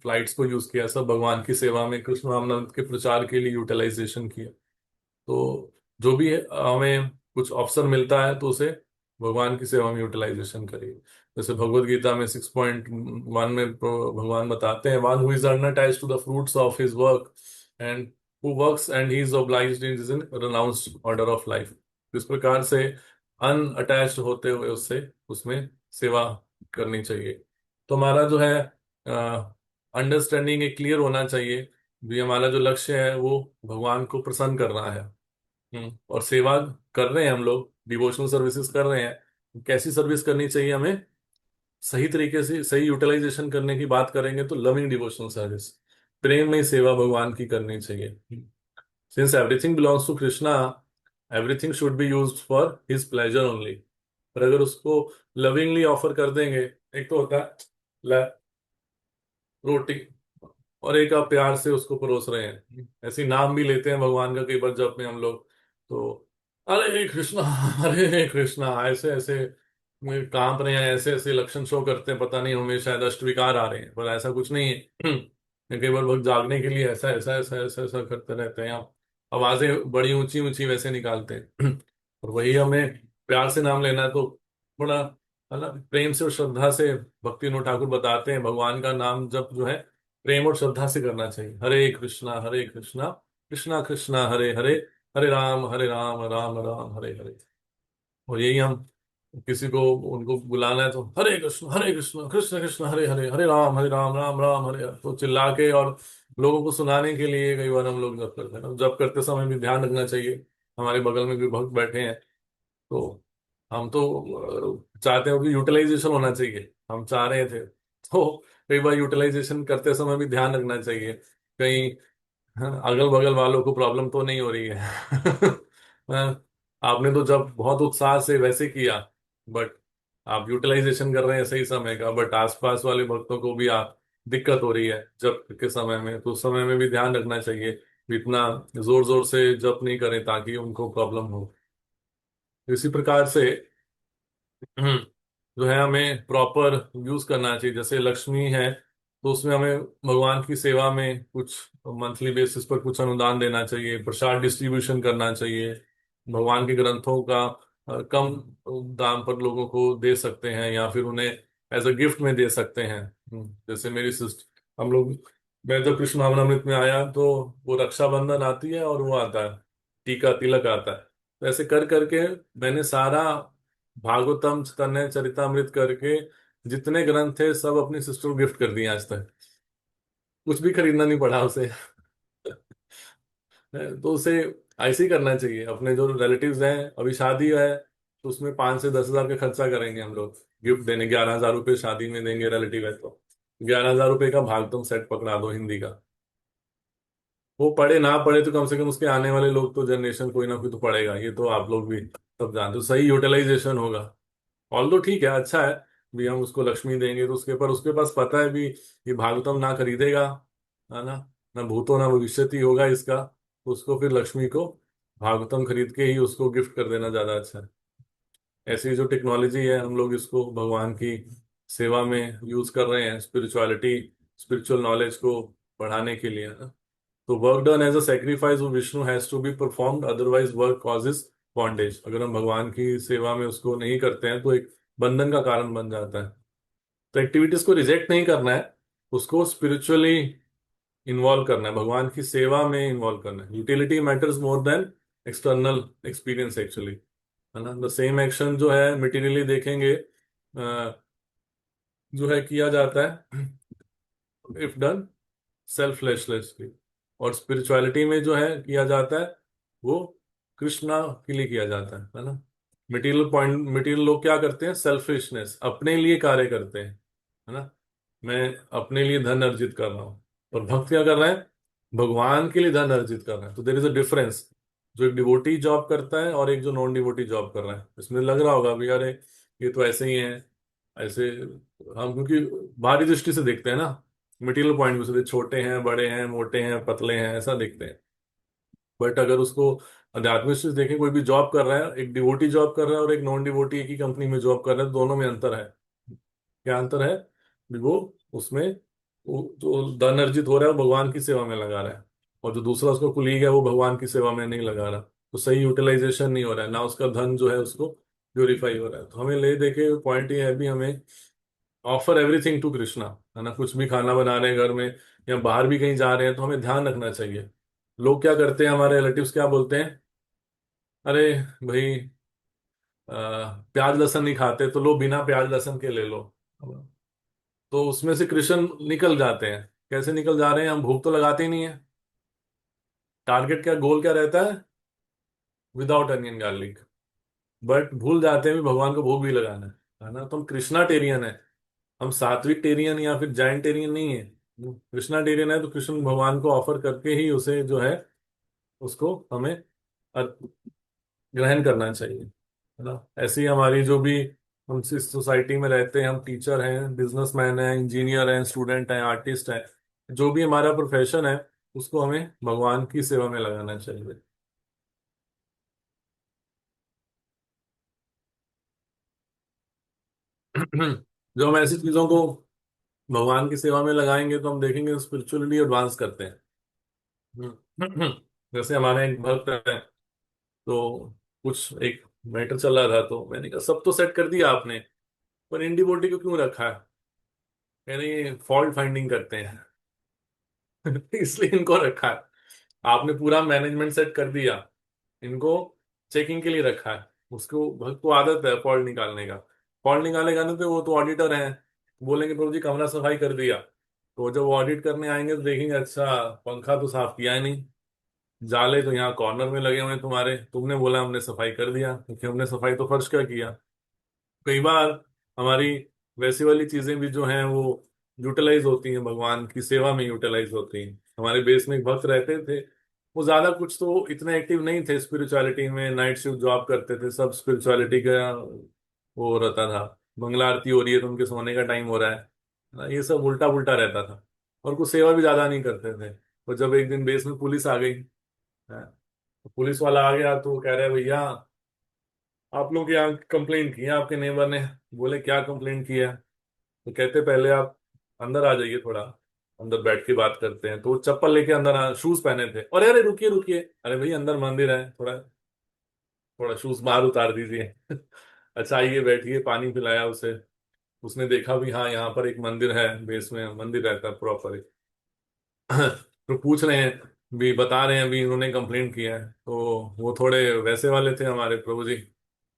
फ्लाइट्स को यूज किया, सब भगवान की सेवा में कृष्ण रामनाथ के प्रचार के लिए यूटिलाइजेशन किया। तो जो भी हमें कुछ अवसर मिलता है तो उसे भगवान की सेवा में यूटिलाइजेशन करिए। जैसे भगवत गीता में 6.1 में भगवान बताते हैं, one who is unattached to the fruits of his work and who works and he is obliged in renounced order of life. इस प्रकार से अनअटैच्ड होते हुए उससे उसमें सेवा करनी चाहिए। तो हमारा जो है अंडरस्टैंडिंग एक क्लियर होना चाहिए भी, हमारा जो लक्ष्य है वो भगवान को प्रसन्न करना है। और सेवा कर रहे हैं हम लोग, डिवोशनल सर्विसेज कर रहे हैं। कैसी सर्विस करनी चाहिए हमें, सही तरीके से सही यूटिलाइजेशन करने की बात करेंगे तो लविंग डिवोशनल सर्विस, प्रेम में सेवा भगवान की करनी चाहिए। Since everything belongs to Krishna, everything should be used for his pleasure only. पर अगर उसको लविंगली ऑफर कर देंगे, एक तो होता है रोटी, और एक आप प्यार से उसको परोस रहे हैं, ऐसे नाम भी लेते हैं भगवान का कई बार जब में हम लोग, तो अरे कृष्णा, अरे कृष्णा, ऐसे ऐसे मुझे कांप रहे हैं, ऐसे ऐसे लक्षण शो करते हैं, पता नहीं हमें शायद अष्टविकार आ रहे हैं, पर ऐसा कुछ नहीं है। कई बार भक्त जागने के लिए ऐसा ऐसा ऐसा ऐसा ऐसा करते रहते हैं, आप आवाजें बड़ी ऊंची ऊंची वैसे निकालते हैं। और वही हमें प्यार से नाम लेना है तो थोड़ा, है ना, प्रेम से और श्रद्धा से। भक्ति विनोद ठाकुर बताते हैं भगवान का नाम जब जो है प्रेम और श्रद्धा से करना चाहिए। हरे कृष्णा कृष्णा कृष्णा हरे हरे, हरे राम राम राम हरे हरे। और यही हम किसी को उनको बुलाना है तो हरे कृष्ण कृष्ण कृष्ण हरे हरे, हरे राम राम राम हरे हरे, तो चिल्ला के और लोगों को सुनाने के लिए कई बार हम लोग जप करते हैं। जप करते समय भी ध्यान रखना चाहिए, हमारे बगल में भी भक्त बैठे हैं, तो हम तो चाहते हो कि यूटिलाइजेशन होना चाहिए, हम चाह रहे थे, तो कई बार यूटिलाइजेशन करते समय भी ध्यान रखना चाहिए कहीं अगल बगल वालों को प्रॉब्लम तो नहीं हो रही है। आपने तो जब बहुत उत्साह से वैसे किया, बट आप यूटिलाइजेशन कर रहे हैं सही समय का, बट आसपास वाले भक्तों को भी आप दिक्कत हो रही है जब के समय में, तो उस समय में भी ध्यान रखना चाहिए, इतना जोर जोर से जप नहीं करें ताकि उनको प्रॉब्लम हो। इसी प्रकार से जो है हमें प्रॉपर यूज करना चाहिए। जैसे लक्ष्मी है तो उसमें हमें भगवान की सेवा में कुछ मंथली बेसिस पर कुछ अनुदान देना चाहिए, प्रसाद डिस्ट्रीब्यूशन करना चाहिए, भगवान के ग्रंथों का कम दाम पर लोगों को दे सकते हैं या फिर उन्हें एज अ गिफ्ट में दे सकते हैं। जैसे मेरी सिस्टर, हम लोग, मैं जब कृष्ण भावनामृत में आया तो वो रक्षाबंधन आती है और वो आता है, टीका तिलक आता है। तो ऐसे कर करके मैंने सारा भागवतम तनय चरितमृत करके जितने ग्रंथ थे सब अपनी सिस्टर को गिफ्ट कर दिए आज तक। कुछ भी खरीदना नहीं पड़ा उसे। तो उसे ऐसे ही करना चाहिए। अपने जो रिलेटिव्स हैं, अभी शादी है तो उसमें 5 से 10 हजार का खर्चा करेंगे हम लोग गिफ्ट देने। 11 हजार रुपये शादी में देंगे, रिलेटिव है तो 11 हजार रुपये का भागवतम सेट पकड़ा दो हिंदी का। वो पढ़े ना पढ़े तो कम से कम उसके आने वाले लोग तो, जनरेशन कोई ना कोई तो पढ़ेगा। ये तो आप लोग भी सब जानते हो, सही यूटिलाइजेशन होगा। ऑल तो ठीक है, अच्छा है भी हम उसको लक्ष्मी देंगे तो उसके पर उसके पास पता है भी ये भागवतम ना खरीदेगा, है ना, ना भूतो ना भविष्यति होगा इसका, तो उसको फिर लक्ष्मी को भागवतम खरीद के ही उसको गिफ्ट कर देना ज्यादा अच्छा है। ऐसी जो टेक्नोलॉजी है हम लोग इसको भगवान की सेवा में यूज कर रहे हैं, स्पिरिचुअलिटी, स्पिरिचुअल नॉलेज को बढ़ाने के लिए, है ना। तो work done as a sacrifice of Vishnu has to be performed, otherwise work causes bondage. अगर हम भगवान की सेवा में उसको नहीं करते हैं तो एक बंधन का कारण बन जाता है। तो एक्टिविटीज को रिजेक्ट नहीं करना है, उसको स्पिरिचुअली इन्वॉल्व करना है, भगवान की सेवा में इन्वॉल्व करना है। Utility matters more than external experience actually, है ना। द सेम एक्शन जो है मटेरियली देखेंगे जो है किया जाता है इफ डन सेल्फलेसली, और स्पिरिचुअलिटी में जो है किया जाता है वो कृष्णा के लिए किया जाता है ना। मटेरियल पॉइंट, मटेरियल लोग क्या करते हैं, सेल्फिशनेस, अपने लिए कार्य करते हैं, है ना। मैं अपने लिए धन अर्जित कर रहा हूँ, और भक्त क्या कर रहा है, भगवान के लिए धन अर्जित कर रहा है। तो देयर इज अ डिफरेंस। जो एक डिवोटी जॉब करता है और एक जो नॉन डिवोटी जॉब कर रहा है, इसमें लग रहा होगा भैया अरे ये तो ऐसे ही है, ऐसे। हम क्योंकि बाहरी दृष्टि से देखते हैं ना, मटेरियल पॉइंट में से छोटे हैं, बड़े हैं, मोटे हैं, पतले हैं, ऐसा देखते हैं। बट अगर उसको अध्यात्मिक से देखें, कोई भी जॉब कर रहा है, एक डिवोटी जॉब कर रहा है और एक नॉन डिवोटी एक ही कंपनी में जॉब कर रहा है, दोनों में अंतर है। क्या अंतर है भी, वो उसमें वो जो धन अर्जित हो रहा है वो भगवान की सेवा में लगा रहा है, और जो दूसरा उसका कुलीग है वो भगवान की सेवा में नहीं लगा रहा। तो सही यूटिलाइजेशन नहीं हो रहा है ना, उसका धन जो है उसको प्योरीफाई हो रहा है। तो हमें ले देखे पॉइंट ये है भी, हमें ऑफर एवरीथिंग टू कृष्णा, है ना। कुछ भी खाना बना रहे हैं घर में या बाहर भी कहीं जा रहे हैं तो हमें ध्यान रखना चाहिए। लोग क्या करते हैं, हमारे रिलेटिव्स क्या बोलते हैं, अरे भाई प्याज लहसुन नहीं खाते तो लो बिना प्याज लहसुन के ले लो। तो उसमें से कृष्ण निकल जाते हैं। कैसे निकल जा रहे हैं, हम भूख तो लगाते ही नहीं है। टारगेट क्या, गोल क्या रहता है, विदाउट अनियन गार्लिक। बट भूल जाते हैं भी भगवान को भोग भी लगाना है ना। तो हम कृष्णा टेरियन है, हम सात्विक टेरियन या फिर जैन टेरियन नहीं है। कृष्णा टेरियन है तो कृष्ण भगवान को ऑफर करके ही उसे जो है उसको हमें ग्रहण करना चाहिए, है ना। ऐसी हमारी जो भी, हम इस सोसाइटी में रहते हैं, हम टीचर हैं, बिजनेसमैन हैं, इंजीनियर हैं, स्टूडेंट हैं, आर्टिस्ट हैं, जो भी हमारा प्रोफेशन है उसको हमें भगवान की सेवा में लगाना चाहिए। जो हम ऐसी चीजों को भगवान की सेवा में लगाएंगे तो हम देखेंगे स्पिरिचुअली एडवांस करते हैं। जैसे हमारे एक भक्त है, तो कुछ एक मैटर चल रहा था तो मैंने कहा सब तो सेट कर दिया आपने, पर इन डिवोटी को क्यों रखा है। कह रहे ये फॉल्ट फाइंडिंग करते हैं। इसलिए इनको रखा है। आपने पूरा मैनेजमेंट सेट कर दिया, इनको चेकिंग के लिए रखा है। उसको भक्त को आदत है फॉल्ट निकालने का। फॉल्ट निकालेगा ना तो वो तो ऑडिटर हैं, बोलेंगे प्रभु जी कमरा सफाई कर दिया। तो जब वो ऑडिट करने आएंगे तो देखेंगे अच्छा पंखा तो साफ किया ही नहीं, जाले तो यहाँ कॉर्नर में लगे हुए हैं तुम्हारे, तुमने बोला हमने सफाई कर दिया, क्योंकि हमने सफाई तो फर्श का किया। कई बार हमारी वैसी वाली चीजें भी जो हैं वो यूटिलाइज होती हैं, भगवान की सेवा में यूटिलाइज होती हैं। हमारे बेस में एक भक्त रहते थे, वो ज्यादा कुछ तो इतने एक्टिव नहीं थे स्पिरिचुअलिटी में, नाइट शिफ्ट जॉब करते थे, सब स्पिरिचुअलिटी का वो रहता था। मंगला आरती हो रही है तो उनके सोने का टाइम हो रहा है ना, ये सब उल्टा पुल्टा रहता था। और कुछ सेवा भी ज्यादा नहीं करते थे। और जब एक दिन बेस में पुलिस आ गई, है, तो पुलिस वाला आ गया तो वो कह रहे भैया आप लोग यहाँ कंप्लेन किया आपके नेबर ने। बोले क्या कंप्लेन किया? तो कहते पहले आप अंदर आ जाइए, थोड़ा अंदर बैठ के बात करते हैं। तो वो चप्पल लेके अंदर शूज पहने थे, और अरे रुकिए रुकिए, अरे भाई अंदर मंदिर है, थोड़ा थोड़ा शूज बाहर उतार दीजिए। अच्छा आइए बैठिए, पानी पिलाया उसे। उसने देखा भी हाँ यहाँ पर एक मंदिर है, बेस में मंदिर रहता है प्रॉपर। तो पूछ रहे हैं भी, बता रहे हैं भी इन्होंने कंप्लेंट किया है। तो वो थोड़े वैसे वाले थे हमारे प्रभु जी,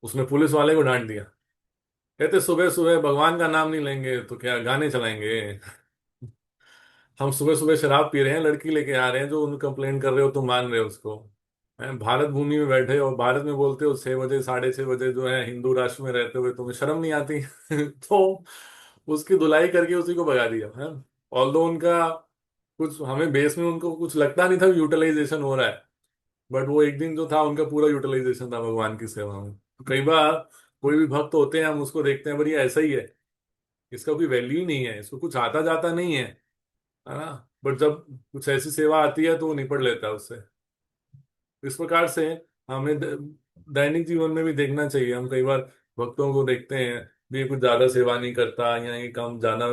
उसने पुलिस वाले को डांट दिया। कहते सुबह सुबह भगवान का नाम नहीं लेंगे तो क्या गाने चलाएंगे? हम सुबह सुबह शराब पी रहे हैं, लड़की लेके आ रहे हैं, जो उन कंप्लेन कर रहे हो तुम मान रहे हो उसको? हैं, भारत भूमि में बैठे और भारत में बोलते हो 6 बजे 6:30 बजे जो है, हिंदू राष्ट्र में रहते हुए तुम्हें शर्म नहीं आती? तो उसकी धुलाई करके उसी को भगा दिया है। ऑल्दो उनका कुछ हमें बेस में उनको कुछ लगता नहीं था यूटिलाइजेशन हो रहा है, बट वो एक दिन जो था उनका पूरा यूटिलाइजेशन था भगवान की सेवा में। तो कई बार कोई भी भक्त होते हैं, हम उसको देखते हैं बढ़िया ऐसा ही है, इसका कोई वैल्यू ही नहीं है, इसको कुछ आता जाता नहीं है ना? बट जब कुछ ऐसी सेवा आती है तो वो निपट लेता है उससे। इस प्रकार से हमें दैनिक जीवन में भी देखना चाहिए। हम कई बार भक्तों को देखते हैं भी, ये कुछ ज्यादा सेवा नहीं करता, या ये काम ज्यादा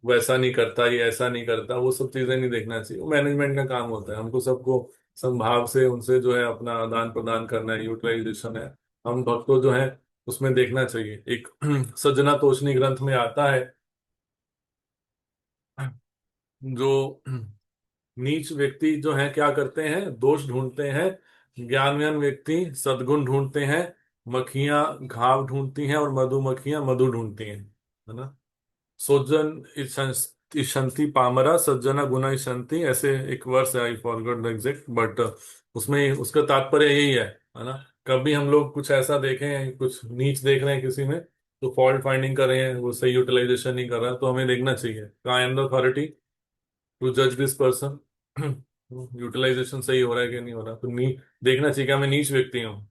वैसा नहीं करता, ये ऐसा नहीं करता, वो सब चीजें नहीं देखना चाहिए। वो मैनेजमेंट का काम होता है, हमको सबको संभाव से उनसे जो है अपना आदान प्रदान करना है, यूटिलाइजेशन है। हम भक्तों जो है उसमें देखना चाहिए। एक सज्जना तोषणी ग्रंथ में आता है, जो नीच व्यक्ति जो है क्या करते हैं, दोष ढूंढते हैं। ज्ञानवान व्यक्ति सद्गुण ढूंढते हैं। मक्खियां घाव ढूंढती हैं और मधुमक्खियां मधु ढूंढती हैं, है ना? सोजन इशंति पामरा सज्जना गुना इशंति, ऐसे एक वर्स है, I forgot the exact, but उसमें उसका तात्पर्य यही है ना? कभी हम लोग कुछ ऐसा देखें, कुछ नीच देख रहे हैं किसी में, तो फॉल्ट फाइंडिंग कर रहे हैं, वो सही यूटिलाइजेशन नहीं कर रहा, तो हमें देखना चाहिए I am the authority to जज दिस पर्सन, यूटिलाइजेशन सही हो रहा है कि नहीं हो रहा। तो देखना चाहिए, क्या मैं नीच व्यक्ति हूँ?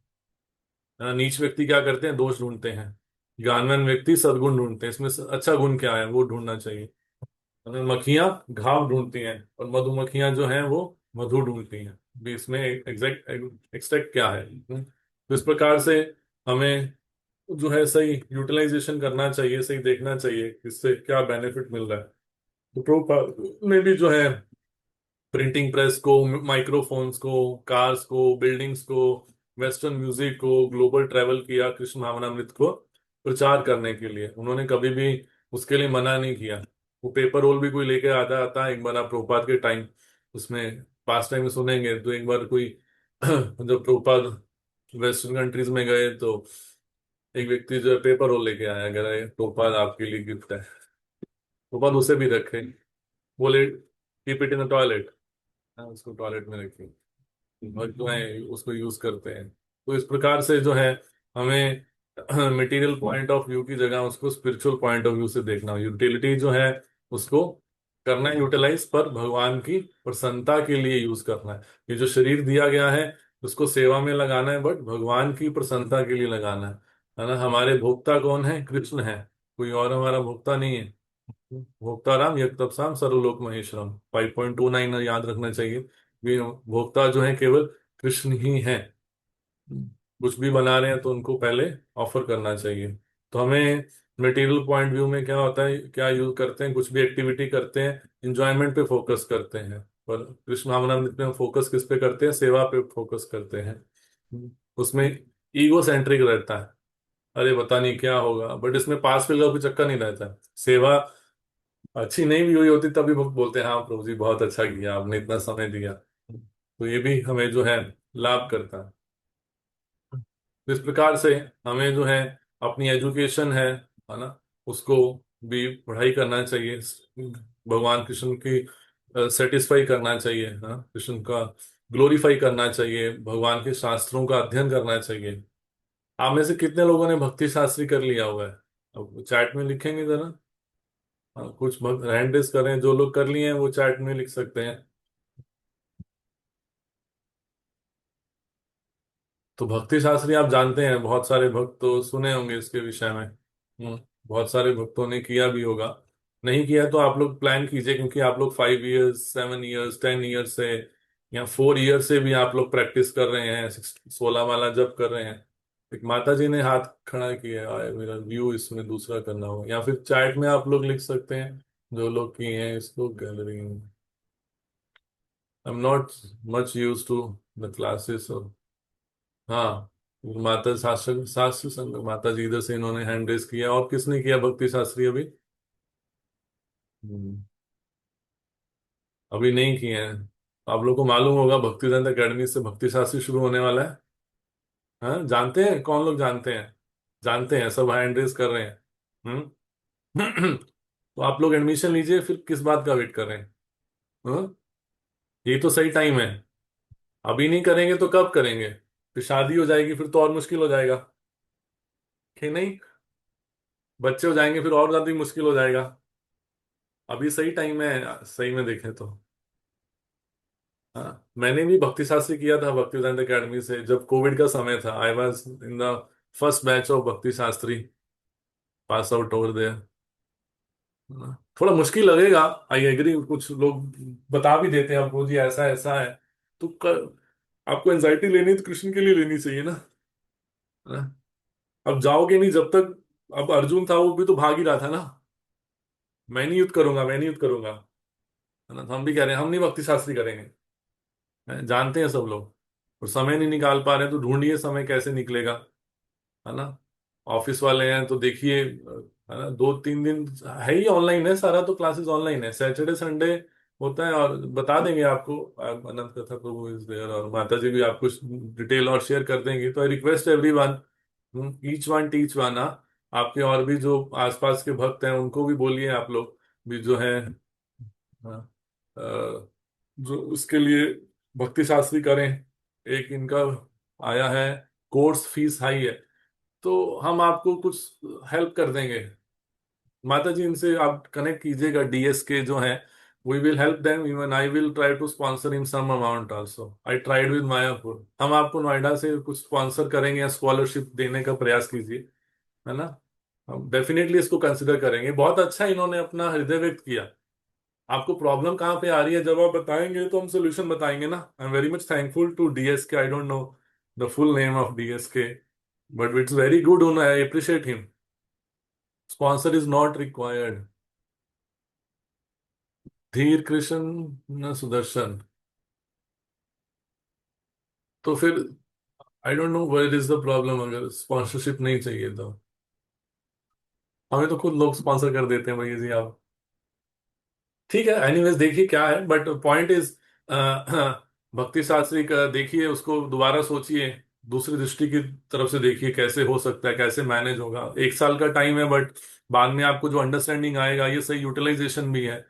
नीच व्यक्ति क्या करते हैं, दोष ढूंढते हैं। ज्ञानवान व्यक्ति सद्गुण ढूंढते हैं, इसमें से अच्छा गुण क्या है वो ढूंढना चाहिए। हमें मक्खियां घाव ढूंढती हैं और मधुमक्खियां जो हैं वो मधु ढूंढती हैं, भी इसमें एग्जैक्ट एक्सट्रैक्ट क्या है। तो इस प्रकार से हमें जो है सही यूटिलाइजेशन करना चाहिए, सही देखना चाहिए इससे क्या बेनिफिट मिल रहा है। तो प्रो में भी जो है प्रिंटिंग प्रेस को, माइक्रोफोन्स को, कार्स को, बिल्डिंग्स को, वेस्टर्न म्यूजिक को, ग्लोबल ट्रैवल किया कृष्ण भावनामृत को प्रचार करने के लिए। उन्होंने कभी भी उसके लिए मना नहीं किया। वो पेपर रोल भी कोई लेके आता आता है। एक बार आप प्रभुपाद के टाइम उसमें पास टाइम में सुनेंगे, तो एक बार कोई जब प्रभुपाद वेस्टर्न कंट्रीज में गए, तो एक व्यक्ति जो है पेपर रोल लेके आया, कह रहा है प्रभुपाद आपके लिए गिफ्ट है। प्रभुपाद उसे भी रखे, बोले keep it in the toilet, उसको टॉयलेट में रखिए। और जो है उसको यूज करते हैं। तो इस प्रकार से जो है हमें मटेरियल पॉइंट ऑफ व्यू की जगह उसको स्पिरिचुअल पॉइंट ऑफ व्यू से देखना, यूटिलिटी जो है उसको करना है यूटिलाइज, पर भगवान की प्रसन्नता के लिए यूज करना है। ये जो शरीर दिया गया है उसको सेवा में लगाना है, बट भगवान की प्रसन्नता के लिए लगाना है ना? हमारे भोक्ता कौन है? कृष्ण है, कोई और हमारा भोक्ता नहीं है। भोक्ताराम यज्ञतपसाम सर्वलोक महेश्वरम 5.29 याद रखना चाहिए। वे भोक्ता जो है केवल कृष्ण ही है। कुछ भी बना रहे हैं तो उनको पहले ऑफर करना चाहिए। तो हमें मटेरियल पॉइंट व्यू में क्या होता है, क्या यूज करते हैं, कुछ भी एक्टिविटी करते हैं इंजॉयमेंट पे फोकस करते हैं, पर कृष्ण भावनामृत में हम फोकस किस पे करते हैं? सेवा पे फोकस करते हैं। उसमें ईगो सेंट्रिक रहता है, अरे पता नहीं क्या होगा, बट इसमें पास फेल का कोई चक्कर नहीं रहता है। सेवा अच्छी नहीं भी हुई होती तभी भक्त बोलते हैं हाँ प्रभु जी बहुत अच्छा किया, आपने इतना समय दिया। तो ये भी हमें जो है लाभ करता है। तो इस प्रकार से हमें जो है अपनी एजुकेशन है ना, उसको भी पढ़ाई करना चाहिए, भगवान कृष्ण की सेटिस्फाई करना चाहिए, हाँ कृष्ण का ग्लोरीफाई करना चाहिए, भगवान के शास्त्रों का अध्ययन करना चाहिए। आप में से कितने लोगों ने भक्ति शास्त्री कर लिया हुआ है? अब चैट में लिखेंगे जरा। हाँ, कुछ भक्त हैंड रेस करें, जो लोग कर लिए हैं वो चैट में लिख सकते हैं। तो भक्ति शास्त्री आप जानते हैं, बहुत सारे भक्त तो सुने होंगे इसके विषय में। बहुत सारे भक्तों ने किया भी होगा। नहीं किया तो आप लोग प्लान कीजिए, क्योंकि आप लोग 5 इयर्स, 7 इयर्स, 10 इयर्स से या 4 ईयर से भी आप लोग प्रैक्टिस कर रहे हैं, 16 वाला जब कर रहे हैं। एक माता जी ने हाथ खड़ा किया है, आए मेरा व्यू इसमें दूसरा करना हो, या फिर चैट में आप लोग लिख सकते हैं जो लोग किए हैं इसको, gallery. I am not much use to the classes. हाँ, माता शास्त्र शास्त्र संघ माता जी इधर से इन्होंने हैंड रेस किया, और किसने किया भक्ति शास्त्री अभी? हम्म, अभी नहीं किए हैं। आप लोग को मालूम होगा भक्ति वेदांत अकेडमी से भक्ति शास्त्री शुरू होने वाला है। हाँ, जानते हैं कौन लोग जानते हैं? जानते हैं, सब हैंड रेस कर रहे हैं। तो आप लोग एडमिशन लीजिए, फिर किस बात का वेट कर रहे हैं? हाँ? ये तो सही टाइम है। अभी नहीं करेंगे तो कब करेंगे? फिर शादी हो जाएगी, फिर तो और मुश्किल हो जाएगा। कि नहीं? बच्चे हो जाएंगे फिर और ज्यादा मुश्किल हो जाएगा। अभी सही टाइम है, सही में देखें तो। हाँ, मैंने भी भक्ति शास्त्री किया था भक्ति वेदांत अकेडमी से, जब कोविड का समय था। I was in the first batch of Bhakti Shastri, pass out over there. थोड़ा मुश्किल लगेगा, आई एग्री। कुछ लोग बता भी देते हैं आपको, जी ऐसा ऐसा है। तो आपको एंजाइटी लेनी है तो कृष्ण के लिए लेनी चाहिए ना। है ना? अब जाओगे नहीं जब तक। अब अर्जुन था, वो भी तो भाग ही रहा था ना। मैं नहीं युद्ध करूंगा, मैं नहीं युद्ध करूंगा। है ना? तो हम भी कह रहे हैं हम नहीं भक्ति शास्त्री करेंगे। जानते हैं सब लोग। और समय नहीं निकाल पा रहे हैं तो ढूंढिए समय कैसे निकलेगा। है ना? ऑफिस वाले हैं तो देखिए, है ना, 2-3 दिन है ही ऑनलाइन है सारा, तो क्लासेस ऑनलाइन है, सैटरडे संडे होता है। और बता देंगे आपको, अनंत कथा प्रभु इज देयर, और माता जी भी आपको डिटेल और शेयर कर देंगे। तो I request everyone, each one teach one. आपके और भी जो आसपास के भक्त हैं उनको भी बोलिए, आप लोग भी जो है, हाँ, जो उसके लिए भक्ति शास्त्री करें। एक इनका आया है, कोर्स फीस हाई है, तो हम आपको कुछ हेल्प कर देंगे। माता जी इनसे आप कनेक्ट कीजिएगा, डीएस के जो हैं, we will help them. Even I will try to sponsor in some amount also. I tried with Mayapur. हम आपको नोएडा से कुछ स्पॉन्सर करेंगे या स्कॉलरशिप देने का प्रयास कीजिए। है ना? हम डेफिनेटली इसको कंसिडर करेंगे। बहुत अच्छा इन्होंने अपना हृदय व्यक्त किया। आपको प्रॉब्लम कहाँ पे आ रही है जब आप बताएंगे तो हम सोल्यूशन बताएंगे ना। I am very much thankful to DSK. I don't know the full name of DSK, but it's very good, I appreciate him. Sponsor is not required. Dheer Krishna न सुदर्शन। तो फिर I don't know where is the problem, अगर स्पॉन्सरशिप नहीं चाहिए तो। हमें तो खुद लोग स्पॉन्सर कर देते हैं, भैया जी आप। ठीक है, एनीवेज देखिए क्या है, बट पॉइंट इज भक्ति शास्त्री का देखिए, उसको दोबारा सोचिए, दूसरी दृष्टि की तरफ से देखिए कैसे हो सकता है, कैसे मैनेज होगा। 1 साल का टाइम है, बट बाद में आपको जो अंडरस्टैंडिंग आएगा, ये सही यूटिलाइजेशन भी है,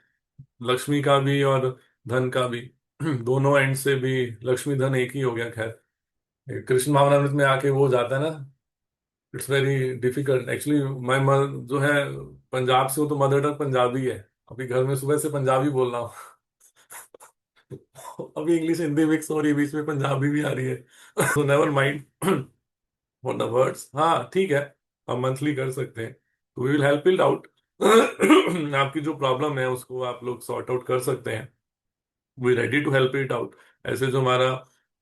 लक्ष्मी का भी और धन का भी। दोनों एंड से भी लक्ष्मी धन एक ही हो गया। खैर, कृष्ण भावनामृत में आके वो हो जाता है ना। It's very difficult actually. मैं जो है पंजाब से हूँ, तो मदर टंग पंजाबी है। अभी घर में सुबह से पंजाबी बोल रहा हूँ। अभी इंग्लिश हिंदी मिक्स हो रही है, बीच में पंजाबी भी आ रही है। तो never mind for the words. हाँ ठीक है, हम मंथली कर सकते हैं, तो we will help it out. आपकी जो प्रॉब्लम है उसको आप लोग सॉर्ट आउट कर सकते हैं। We ready to help it out. ऐसे जो हमारा,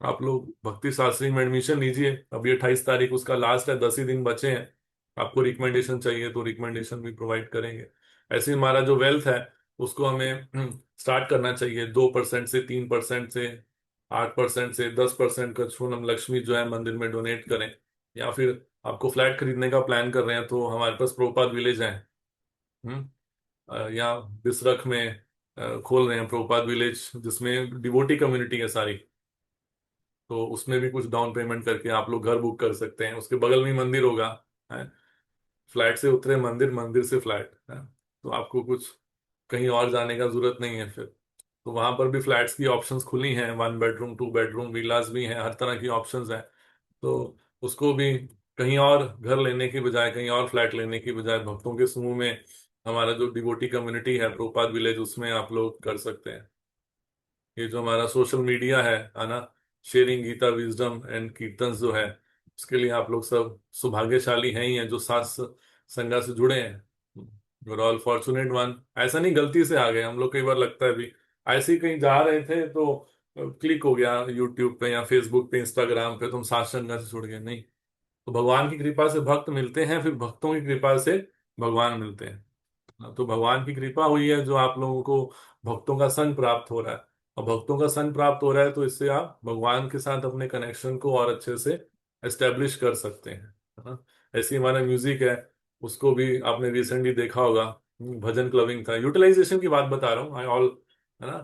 आप लोग भक्ति शास्त्री में एडमिशन लीजिए। अभी 28 तारीख उसका लास्ट है, 10 ही दिन बचे हैं। आपको रिकमेंडेशन चाहिए तो रिकमेंडेशन भी प्रोवाइड करेंगे। ऐसे ही हमारा जो वेल्थ है उसको हमें स्टार्ट करना चाहिए, 2% से, 3% से, 8% से, 10% का सोनम लक्ष्मी जो है मंदिर में डोनेट करें। या फिर आपको फ्लैट खरीदने का प्लान कर रहे हैं तो हमारे पास प्रोपात विलेज है। हम्म, यहाँ बिसरख में खोल रहे हैं प्रोपात विलेज, जिसमें डिवोटी कम्युनिटी है सारी। तो उसमें भी कुछ डाउन पेमेंट करके आप लोग घर बुक कर सकते हैं, उसके बगल में ही मंदिर होगा। है? फ्लैट से उतरे मंदिर, मंदिर से फ्लैट है। तो आपको कुछ कहीं और जाने का जरूरत नहीं है फिर। तो वहां पर भी फ्लैट्स की ऑप्शंस खुली हैं, 1 बेडरूम, 2 बेडरूम विलास भी हैं, हर तरह की ऑप्शंस हैं। तो उसको भी कहीं और घर लेने की बजाय, कहीं और फ्लैट लेने की बजाय, भक्तों के समूह में हमारा जो डिवोटी कम्युनिटी है प्रोपात विलेज, उसमें आप लोग कर सकते हैं। ये जो हमारा सोशल मीडिया है ना, शेयरिंग गीता विजडम एंड कीर्तन जो है, उसके लिए आप लोग सब सौभाग्यशाली हैं ही हैं जो साथ संगा से जुड़े हैं। You're all fortunate one. ऐसा नहीं गलती से आ गए हम लोग, कई बार लगता है भी ऐसे ही कहीं जा रहे थे तो क्लिक हो गया यूट्यूब पे या फेसबुक पे, इंस्टाग्राम पे, तुम साथ संगा से जुड़ गए, नहीं। तो भगवान की कृपा से भक्त मिलते हैं, फिर भक्तों की कृपा से भगवान मिलते हैं। तो भगवान की कृपा हुई है जो आप लोगों को भक्तों का संग प्राप्त हो रहा है। और भक्तों का संग प्राप्त हो रहा है तो इससे आप भगवान के साथ अपने कनेक्शन को और अच्छे से एस्टेब्लिश कर सकते हैं, है ना। ऐसी हमारा म्यूजिक है, उसको भी आपने रिसेंटली देखा होगा। भजन क्लबिंग था, यूटिलाइजेशन की बात बता रहा हूँ, आई ऑल, है ना।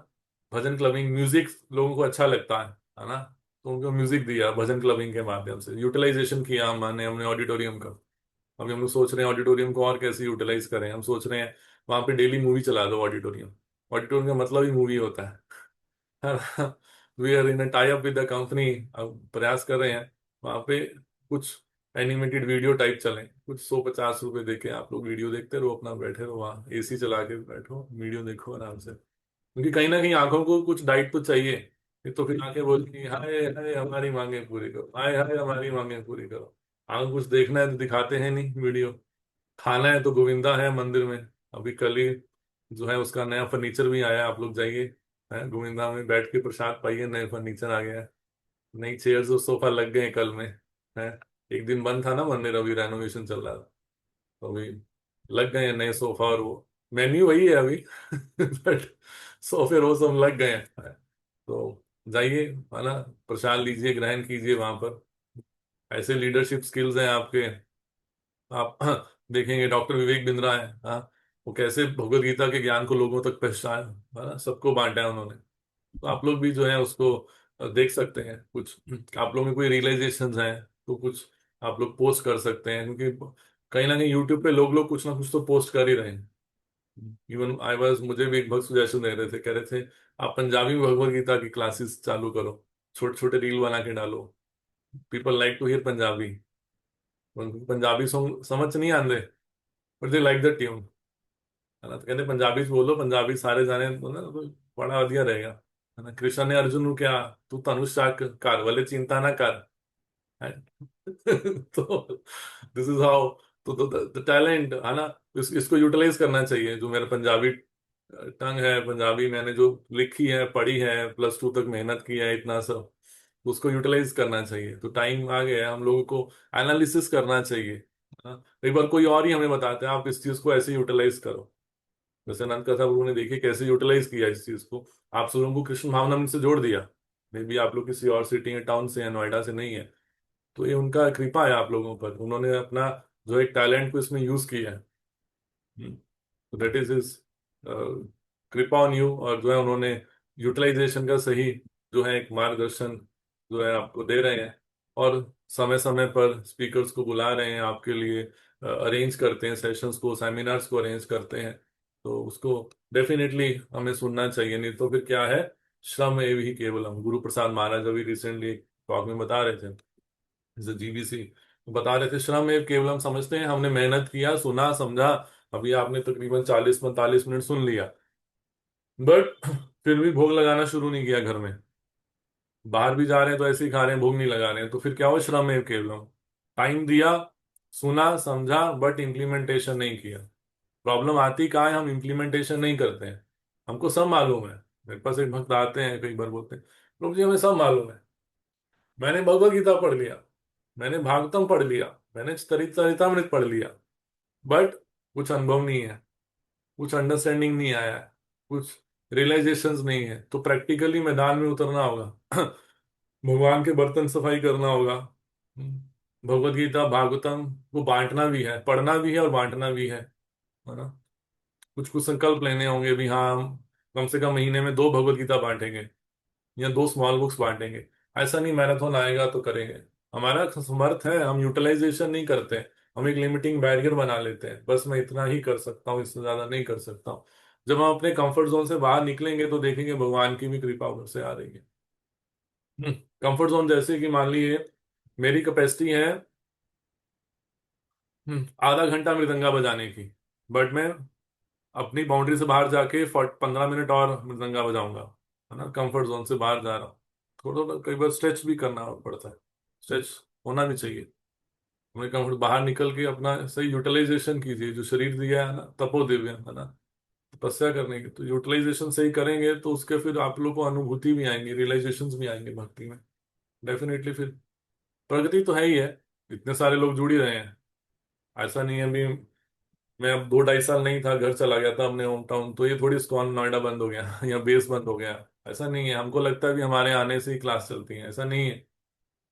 भजन क्लबिंग म्यूजिक लोगों को अच्छा लगता है ना। तो उनको म्यूजिक दिया भजन क्लबिंग के माध्यम से, यूटिलाइजेशन किया हमने ऑडिटोरियम का। अभी हम लोग सोच रहे हैं ऑडिटोरियम को और कैसे यूटिलाइज करें। हम सोच रहे हैं वहां पे डेली मूवी चला दो ऑडिटोरियम। ऑडिटोरियम का मतलब ही मूवी होता है ना। We are in a tie up with the company. अब प्रयास कर रहे हैं वहां पे कुछ एनिमेटेड वीडियो टाइप चले, कुछ 150 रुपए देके आप लोग वीडियो देखते रहो, अपना बैठे रहो वहाँ, एसी चला के बैठो, वीडियो देखो आराम से। क्योंकि कहीं ना कहीं आंखों को कुछ डाइट तो चाहिए। ये तो फिर आंखें बोलती हैं, हाय हाय हमारी मांगे पूरी करो, हाय हाय हमारी मांगे पूरी करो। आंख कुछ देखना है तो दिखाते हैं नहीं वीडियो। खाना है तो गोविंदा है मंदिर में। अभी कल ही जो है उसका नया फर्नीचर भी आया, आप लोग जाइए, है गोविंदा में बैठ के प्रसाद पाइए, नए फर्नीचर आ गया है। नई चेयर्स और सोफा लग गए हैं कल में, है। एक दिन बंद था ना मंदिर, अभी रेनोवेशन चल रहा था, तो अभी लग गए हैं नए सोफा, और वो मेन्यू वही है अभी बट सोफे रोज सब लग गए हैं। तो जाइए, है ना, प्रसाद लीजिए, ग्रहण कीजिए वहां पर। ऐसे लीडरशिप स्किल्स हैं आपके। आप देखेंगे डॉक्टर विवेक बिंद्रा है, हाँ, वो कैसे भगवत गीता के ज्ञान को लोगों तक पहुंचाया, है ना, सबको बांटा है उन्होंने। तो आप लोग भी जो है उसको देख सकते हैं कुछ। आप लोगों में कोई रियलाइजेशंस हैं तो कुछ आप लोग पोस्ट कर सकते हैं, क्योंकि कहीं ना कहीं यूट्यूब पे लोग लोग कुछ ना कुछ तो पोस्ट कर ही रहे हैं। इवन आई वाज, मुझे भी एक भक्त सुजेशन दे रहे थे, कह रहे थे आप पंजाबी में भगवत गीता की क्लासेस चालू करो, छोटे छोटे रील बना के डालो। People like to hear Punjabi. उनको पंजाबी सॉन्ग समझ नहीं आते, but they like the tune, है ना। तो कहते पंजाबी च बोलो, पंजाबी सारे जाने तो ना, तो बड़ा वधिया रहेगा, है ना। कृष्ण ने अर्जुन को क्या, तू धनुष चाक कर वाले चिंता ना कर, है। तो दिस इज हाउ। तो द टैलेंट, है ना, इसको यूटिलाइज करना चाहिए। जो मेरा पंजाबी टंग है, पंजाबी मैंने जो लिखी है पढ़ी है, +2 तक मेहनत की है, इतना सब, उसको यूटिलाइज करना चाहिए। तो टाइम आ गया है हम लोगों को एनालिसिस करना चाहिए, है ना। कई बार कोई और ही हमें बताते हैं आप इस चीज को ऐसे यूटिलाइज करो। जैसे अनंत कथा प्रभु ने देखी कैसे यूटिलाइज किया इस चीज को। आप सब लोगों को कृष्ण भावना से जोड़ दिया। मे बी आप लोग किसी और सिटी या टाउन से या नोएडा से नहीं है, तो ये उनका कृपा है आप लोगों पर, उन्होंने अपना जो एक टैलेंट को इसमें यूज किया है। तो दैट इज हिज कृपा ऑन यू। और जो है उन्होंने यूटिलाइजेशन का सही जो है एक मार्गदर्शन जो है आपको दे रहे हैं। और समय समय पर स्पीकर्स को बुला रहे हैं आपके लिए, अरेंज करते हैं सेशंस को, सेमिनार्स को अरेंज करते हैं। तो उसको डेफिनेटली हमें सुनना चाहिए, नहीं तो फिर क्या है, श्रम एव ही केवलम। गुरु प्रसाद महाराज अभी रिसेंटली टॉक में बता रहे थे, जैसे जीबीसी बता रहे थे, श्रम एव केवलम समझते हैं, हमने मेहनत किया, सुना समझा। अभी आपने तकरीबन 40-45 मिनट सुन लिया, बट फिर भी भोग लगाना शुरू नहीं किया घर में। बाहर भी जा रहे हैं तो ऐसे ही खा रहे हैं, भोग नहीं लगा रहे हैं, तो फिर क्या हुआ, श्रम एव केवलम। टाइम दिया, सुना समझा, बट इम्प्लीमेंटेशन नहीं किया। प्रॉब्लम आती कहाँ है, हम इम्प्लीमेंटेशन नहीं करते हैं। हमको सब मालूम है। मेरे पास एक भक्त आते हैं, कई बार बोलते हैं, प्रभु जी हमें सब मालूम है, मैंने भगवत गीता पढ़ लिया, मैंने भागवतम पढ़ लिया, मैंने चरितमृत पढ़ लिया, बट कुछ अनुभव नहीं है, कुछ अंडरस्टैंडिंग नहीं आया है, कुछ रियलाइजेशंस नहीं है। तो प्रैक्टिकली मैदान में उतरना होगा भगवान के बर्तन सफाई करना होगा। भगवत गीता भागवतम को बांटना भी है, पढ़ना भी है और बांटना भी है ना। कुछ कुछ संकल्प लेने होंगे भी, हाँ हम कम से कम महीने में 2 भगवत गीता बांटेंगे या 2 स्मॉल बुक्स बांटेंगे। ऐसा नहीं मैराथन आएगा तो करेंगे। हमारा समर्थ है, हम यूटिलाइजेशन नहीं करते, हम एक लिमिटिंग बैरियर बना लेते हैं, बस मैं इतना ही कर सकता हूँ, इससे ज्यादा नहीं कर सकता हूँ। जब हम अपने कंफर्ट जोन से बाहर निकलेंगे तो देखेंगे भगवान की भी कृपा उधर से आ रही है। कंफर्ट जोन जैसे कि मान लीजिए मेरी कैपेसिटी है आधा घंटा मृदंगा बजाने की, बट मैं अपनी बाउंड्री से बाहर जाके 15 मिनट और मृदंगा बजाऊंगा, है ना। कंफर्ट जोन से बाहर जा रहा हूँ, थोड़ा थोड़ा कई बार स्ट्रेच भी करना पड़ता है, स्ट्रेच होना भी चाहिए। हमें कंफर्ट बाहर निकल के अपना सही यूटिलाइजेशन कीजिए, जो शरीर दिया है ना, तपो दिव्य, है ना, तपस्या करने की। तो यूटिलाइजेशन सही करेंगे तो उसके फिर आप लोग को अनुभूति भी आएंगी, रियलाइजेशन भी आएंगे भक्ति में, डेफिनेटली फिर प्रगति तो है ही है। इतने सारे लोग जुड़ ही रहे हैं। ऐसा नहीं है अभी मैं अब 2 ढाई साल नहीं था, घर चला गया था अपने होम टाउन, तो ये थोड़ी इस्कॉन नोएडा बंद हो गया या बेस बंद हो गया। ऐसा नहीं है, हमको लगता है भी हमारे आने से ही क्लास चलती है, ऐसा नहीं है।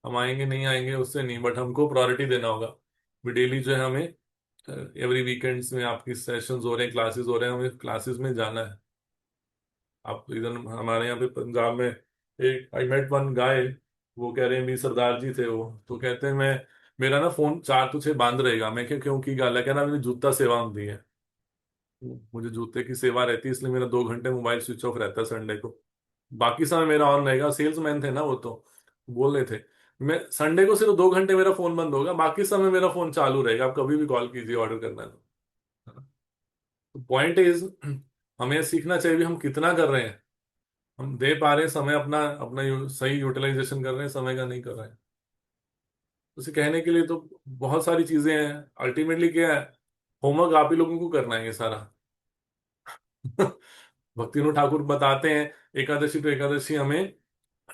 हम आएंगे नहीं आएंगे उससे नहीं, बट हमको प्रायोरिटी देना होगा। भी डेली जो है हमें एवरी वीकेंड्स में आपकी सेशंस हो रहे हैं, क्लासेस हो रहे हैं, हमें क्लासेस में जाना है। आप इधर हमारे यहाँ पे पंजाब में एक आई मेट वन गाय, वो कह रहे हैं भी सरदार जी थे वो, तो कहते हैं मैं मेरा ना फोन 4 to 6 बंद रहेगा। मैं क्या क्यों की गाल है, कहना मेरी जूता सेवा होती है, मुझे जूते की सेवा रहती है, इसलिए मेरा 2 घंटे मोबाइल स्विच ऑफ रहता है संडे को। बाकी समय मेरा ऑन रहेगा। सेल्समैन थे ना वो, तो बोल रहे थे मैं संडे को सिर्फ 2 घंटे मेरा फोन बंद होगा, बाकी समय मेरा फोन चालू रहेगा, आप कभी भी कॉल कीजिए ऑर्डर करना है तो पॉइंट इज हमें सीखना चाहिए भी हम कितना कर रहे हैं, हम दे पा रहे हैं समय अपना, अपना सही यूटिलाइजेशन कर रहे हैं समय का, नहीं कर रहे हैं। उसे कहने के लिए तो बहुत सारी चीजें हैं। अल्टीमेटली क्या है, होमवर्क आप ही लोगों को करना है ये सारा। भक्तिनाथ ठाकुर बताते हैं एकादशी टू एकादशी हमें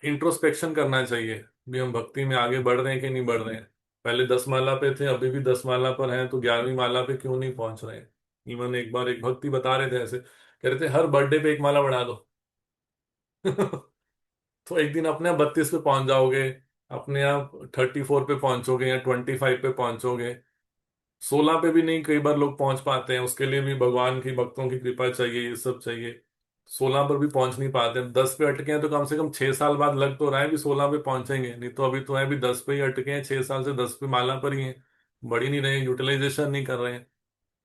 इंट्रोस्पेक्शन करना चाहिए भी हम भक्ति में आगे बढ़ रहे हैं कि नहीं बढ़ रहे हैं। पहले 10 माला पे थे, अभी भी 10 माला पर हैं, तो 11वीं माला पे क्यों नहीं पहुंच रहे हैं। इवन एक बार एक भक्ति बता रहे थे ऐसे, कह रहे थे हर बर्थडे पे एक माला बढ़ा दो। तो एक दिन अपने आप 32 पे पहुंच जाओगे, अपने आप 34 पे पहुंचोगे या 25 पे पहुंचोगे। 16 पे भी नहीं कई बार लोग पहुंच पाते हैं, उसके लिए भी भगवान की भक्तों की कृपा चाहिए, ये सब चाहिए। 16 पर भी पहुंच नहीं पाते, 10 पे अटके हैं तो कम से कम 6 साल बाद लग तो रहा है भी 16 पे पहुंचेंगे, नहीं तो अभी तो है भी 10 पे ही अटके हैं, 6 साल से 10 पे माला पर ही हैं। बढ़ ही नहीं रहे, यूटिलाइजेशन नहीं कर रहे हैं,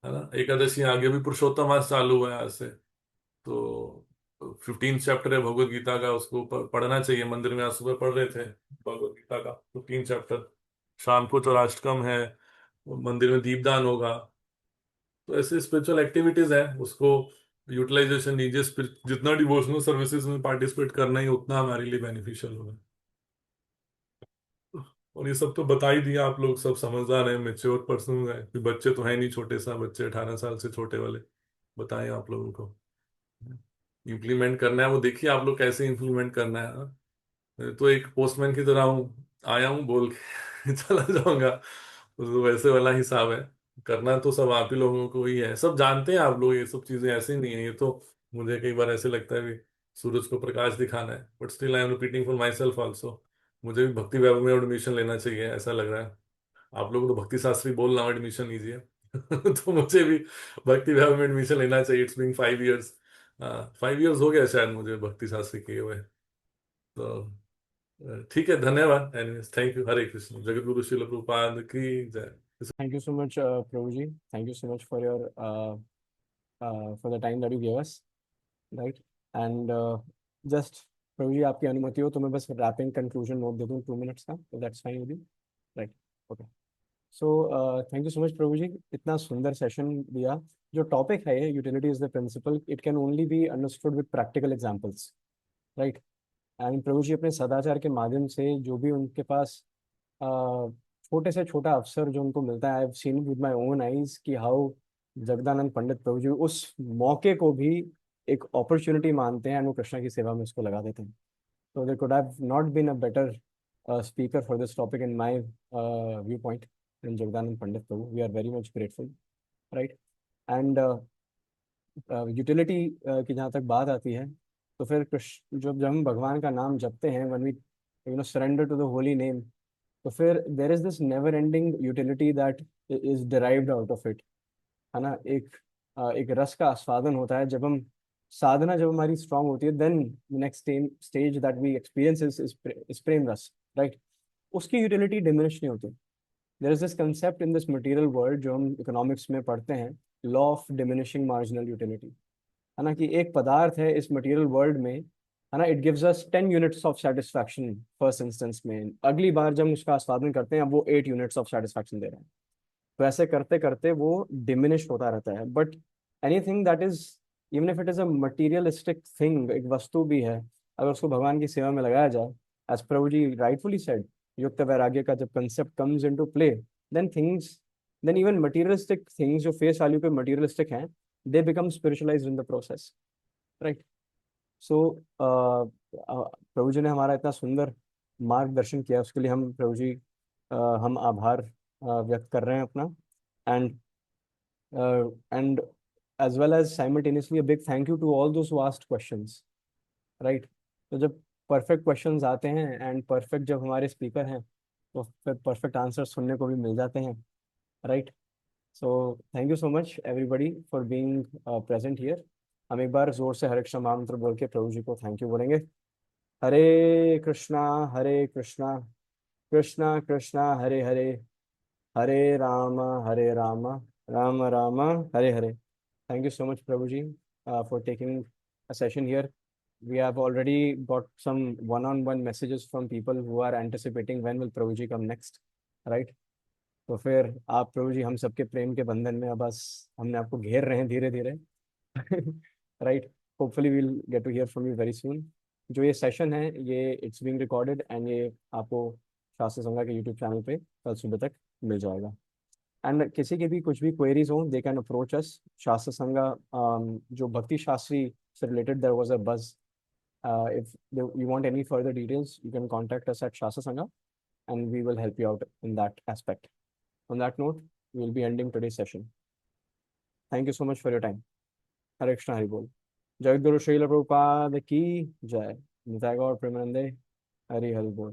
है ना। एकादशी आगे भी पुरुषोत्तम मास चालू हुआ है आज से, तो 15 चैप्टर है भगवत गीता का, उसको पढ़ना चाहिए। मंदिर में आज सुबह पढ़ रहे थे भगवत गीता का 15 चैप्टर। शाम को चौराष्टकम है, मंदिर में दीपदान होगा। तो ऐसे स्पिरिचुअल एक्टिविटीज है, उसको यूटिलाइजेशन लीजिए। जितना डिवोशनल सर्विसेज में पार्टिसिपेट करना ही उतना हमारे लिए बेनिफिशियल होगा। और ये सब तो बता ही दिया, आप लोग सब समझदार हैं, मेच्योर पर्सन है, कि बच्चे तो है नहीं छोटे सा बच्चे, 18 साल से छोटे वाले। बताएं आप लोगों को इम्प्लीमेंट करना है, वो देखिए आप लोग कैसे इम्प्लीमेंट करना है। हाँ? मैं तो एक पोस्टमैन की तरह हूँ, आया हूँ बोल के चला जाऊंगा, तो वैसे वाला हिसाब है। करना तो सब आप ही लोगों को ही है, सब जानते हैं आप लोग, ये सब चीजें ऐसे नहीं है। ये तो मुझे कई बार ऐसे लगता है भी सूरज को प्रकाश दिखाना है, but still I am repeating for my self also, मुझे भी भक्ति वैभव में एडमिशन लेना चाहिए ऐसा लग रहा है। आप लोग तो भक्ति शास्त्री बोल रहा हूँ एडमिशन लीजिए तो मुझे भी भक्ति वैभव में एडमिशन लेना चाहिए। इट्स बीइंग 5 इयर्स, 5 इयर्स हो गया शायद मुझे भक्ति शास्त्री किए हुए। तो ठीक है, धन्यवाद, एनीवेज थैंक यू। हरे कृष्ण, जगत गुरु शिल प्रभुपाद की जय। Thank you so much, Prabhuji. Thank you so much for your for the time that you gave us, right? And just Prabhuji, आपकी अनुमति हो तो मैं बस रैपिंग कंक्लूजन नोट दे दूँ 2 मिनट्स का, तो that's fine with you, right? Okay. So thank you so much Prabhu ji, इतना सुंदर सेशन दिया। जो टॉपिक है ये utility is the principle, it can only be understood with practical examples, right? And Prabhu ji अपने सदाचार के माध्यम से जो भी उनके पास छोटे से छोटा अवसर जो उनको मिलता है, I have seen with my own eyes कि हाउ जगदानंद पंडित प्रभु जी उस मौके को भी एक अपॉर्चुनिटी मानते हैं एंड वो कृष्णा की सेवा में उसको लगा देते हैं। So there could have not been a better speaker for this topic in my viewpoint than Jagdanand Pandit Prabhu. We are very much grateful, right? And utility की जहाँ तक बात आती है, तो फिर कृष्ण जब हम भगवान का नाम जपते हैं, when we surrender to the holy name, तो फिर there is this never ending utility that is derived out of it, है ना। एक रस का आस्वादन होता है जब हम साधना जब हमारी स्ट्रांग होती है, then next stage that we experience is prem ras, right? उसकी यूटिलिटी डिमिनिश नहीं होती। There is this concept in this material world जो हम इकोनॉमिक्स में पढ़ते हैं, law of diminishing marginal utility, है ना, कि एक पदार्थ है इस मटेरियल वर्ल्ड में, है ना, it gives us 10 units of satisfaction first instance में, अगली बार जब हम उसका आस्वादन करते हैं अब वो 8 यूनिट्स ऑफ सेटिस्फैक्शन दे रहे हैं। तो ऐसे करते करते वो डिमिनिश होता रहता है। But anything that is, even if it is a materialistic thing, एक वस्तु भी है, अगर उसको भगवान की सेवा में लगाया जाए, as Prabhu ji rightfully said, युक्त वैराग्य का जब concept comes into play, then things, then even materialistic things जो फेस वैल्यू पे मटीरियलिस्टिक हैं, they become spiritualised in the process, right? So Prabhu ji ने हमारा इतना सुंदर मार्गदर्शन किया, उसके लिए हम प्रभु जी हम आभार व्यक्त कर रहे हैं अपना। And and as well as simultaneously a big thank you to all those who asked questions, right. तो जब परफेक्ट क्वेश्चंस आते हैं एंड परफेक्ट जब हमारे स्पीकर हैं, तो फिर परफेक्ट आंसर सुनने को भी मिल जाते हैं, right. So thank you so much everybody for being present here. हम एक बार जोर से हरे कृष्ण महामंत्र बोल के प्रभु जी को थैंक यू बोलेंगे। हरे कृष्णा कृष्णा कृष्णा हरे हरे, हरे Ram Ram Ram Hare Hare. Thank you so much, Prabhuji, for taking a session here. We have already got some one-on-one messages from people who are anticipating when will Prabhuji come next, right? तो फिर आप प्रभु जी हम सबके प्रेम के बंधन में अब बस हमने आपको घेर रहे हैं धीरे धीरे, right. Hopefully we'll get to hear from you very soon. जो ये सेशन है ये इट्स बीइंग रिकॉर्डेड एंड ये आपको शास्त्र संगा के यूट्यूब चैनल पे कल सुबह तक मिल जाएगा। एंड किसी के भी कुछ भी क्वेरीज हो दे कैन अप्रोच अस। शास्त्र संगा जो भक्ति शास्त्री से रिलेटेड देयर वाज अ बज, if you want any further details you can contact us at Shastra Sangha and we will help you out in that aspect. On that note, we will be ending today's session. Thank you so much for your time. Hare Krishna, Hari Bol. Jai Guru Srila Prabhupada ki jai। Nitai गौर प्रेमानंदे। हरि हरि बोल।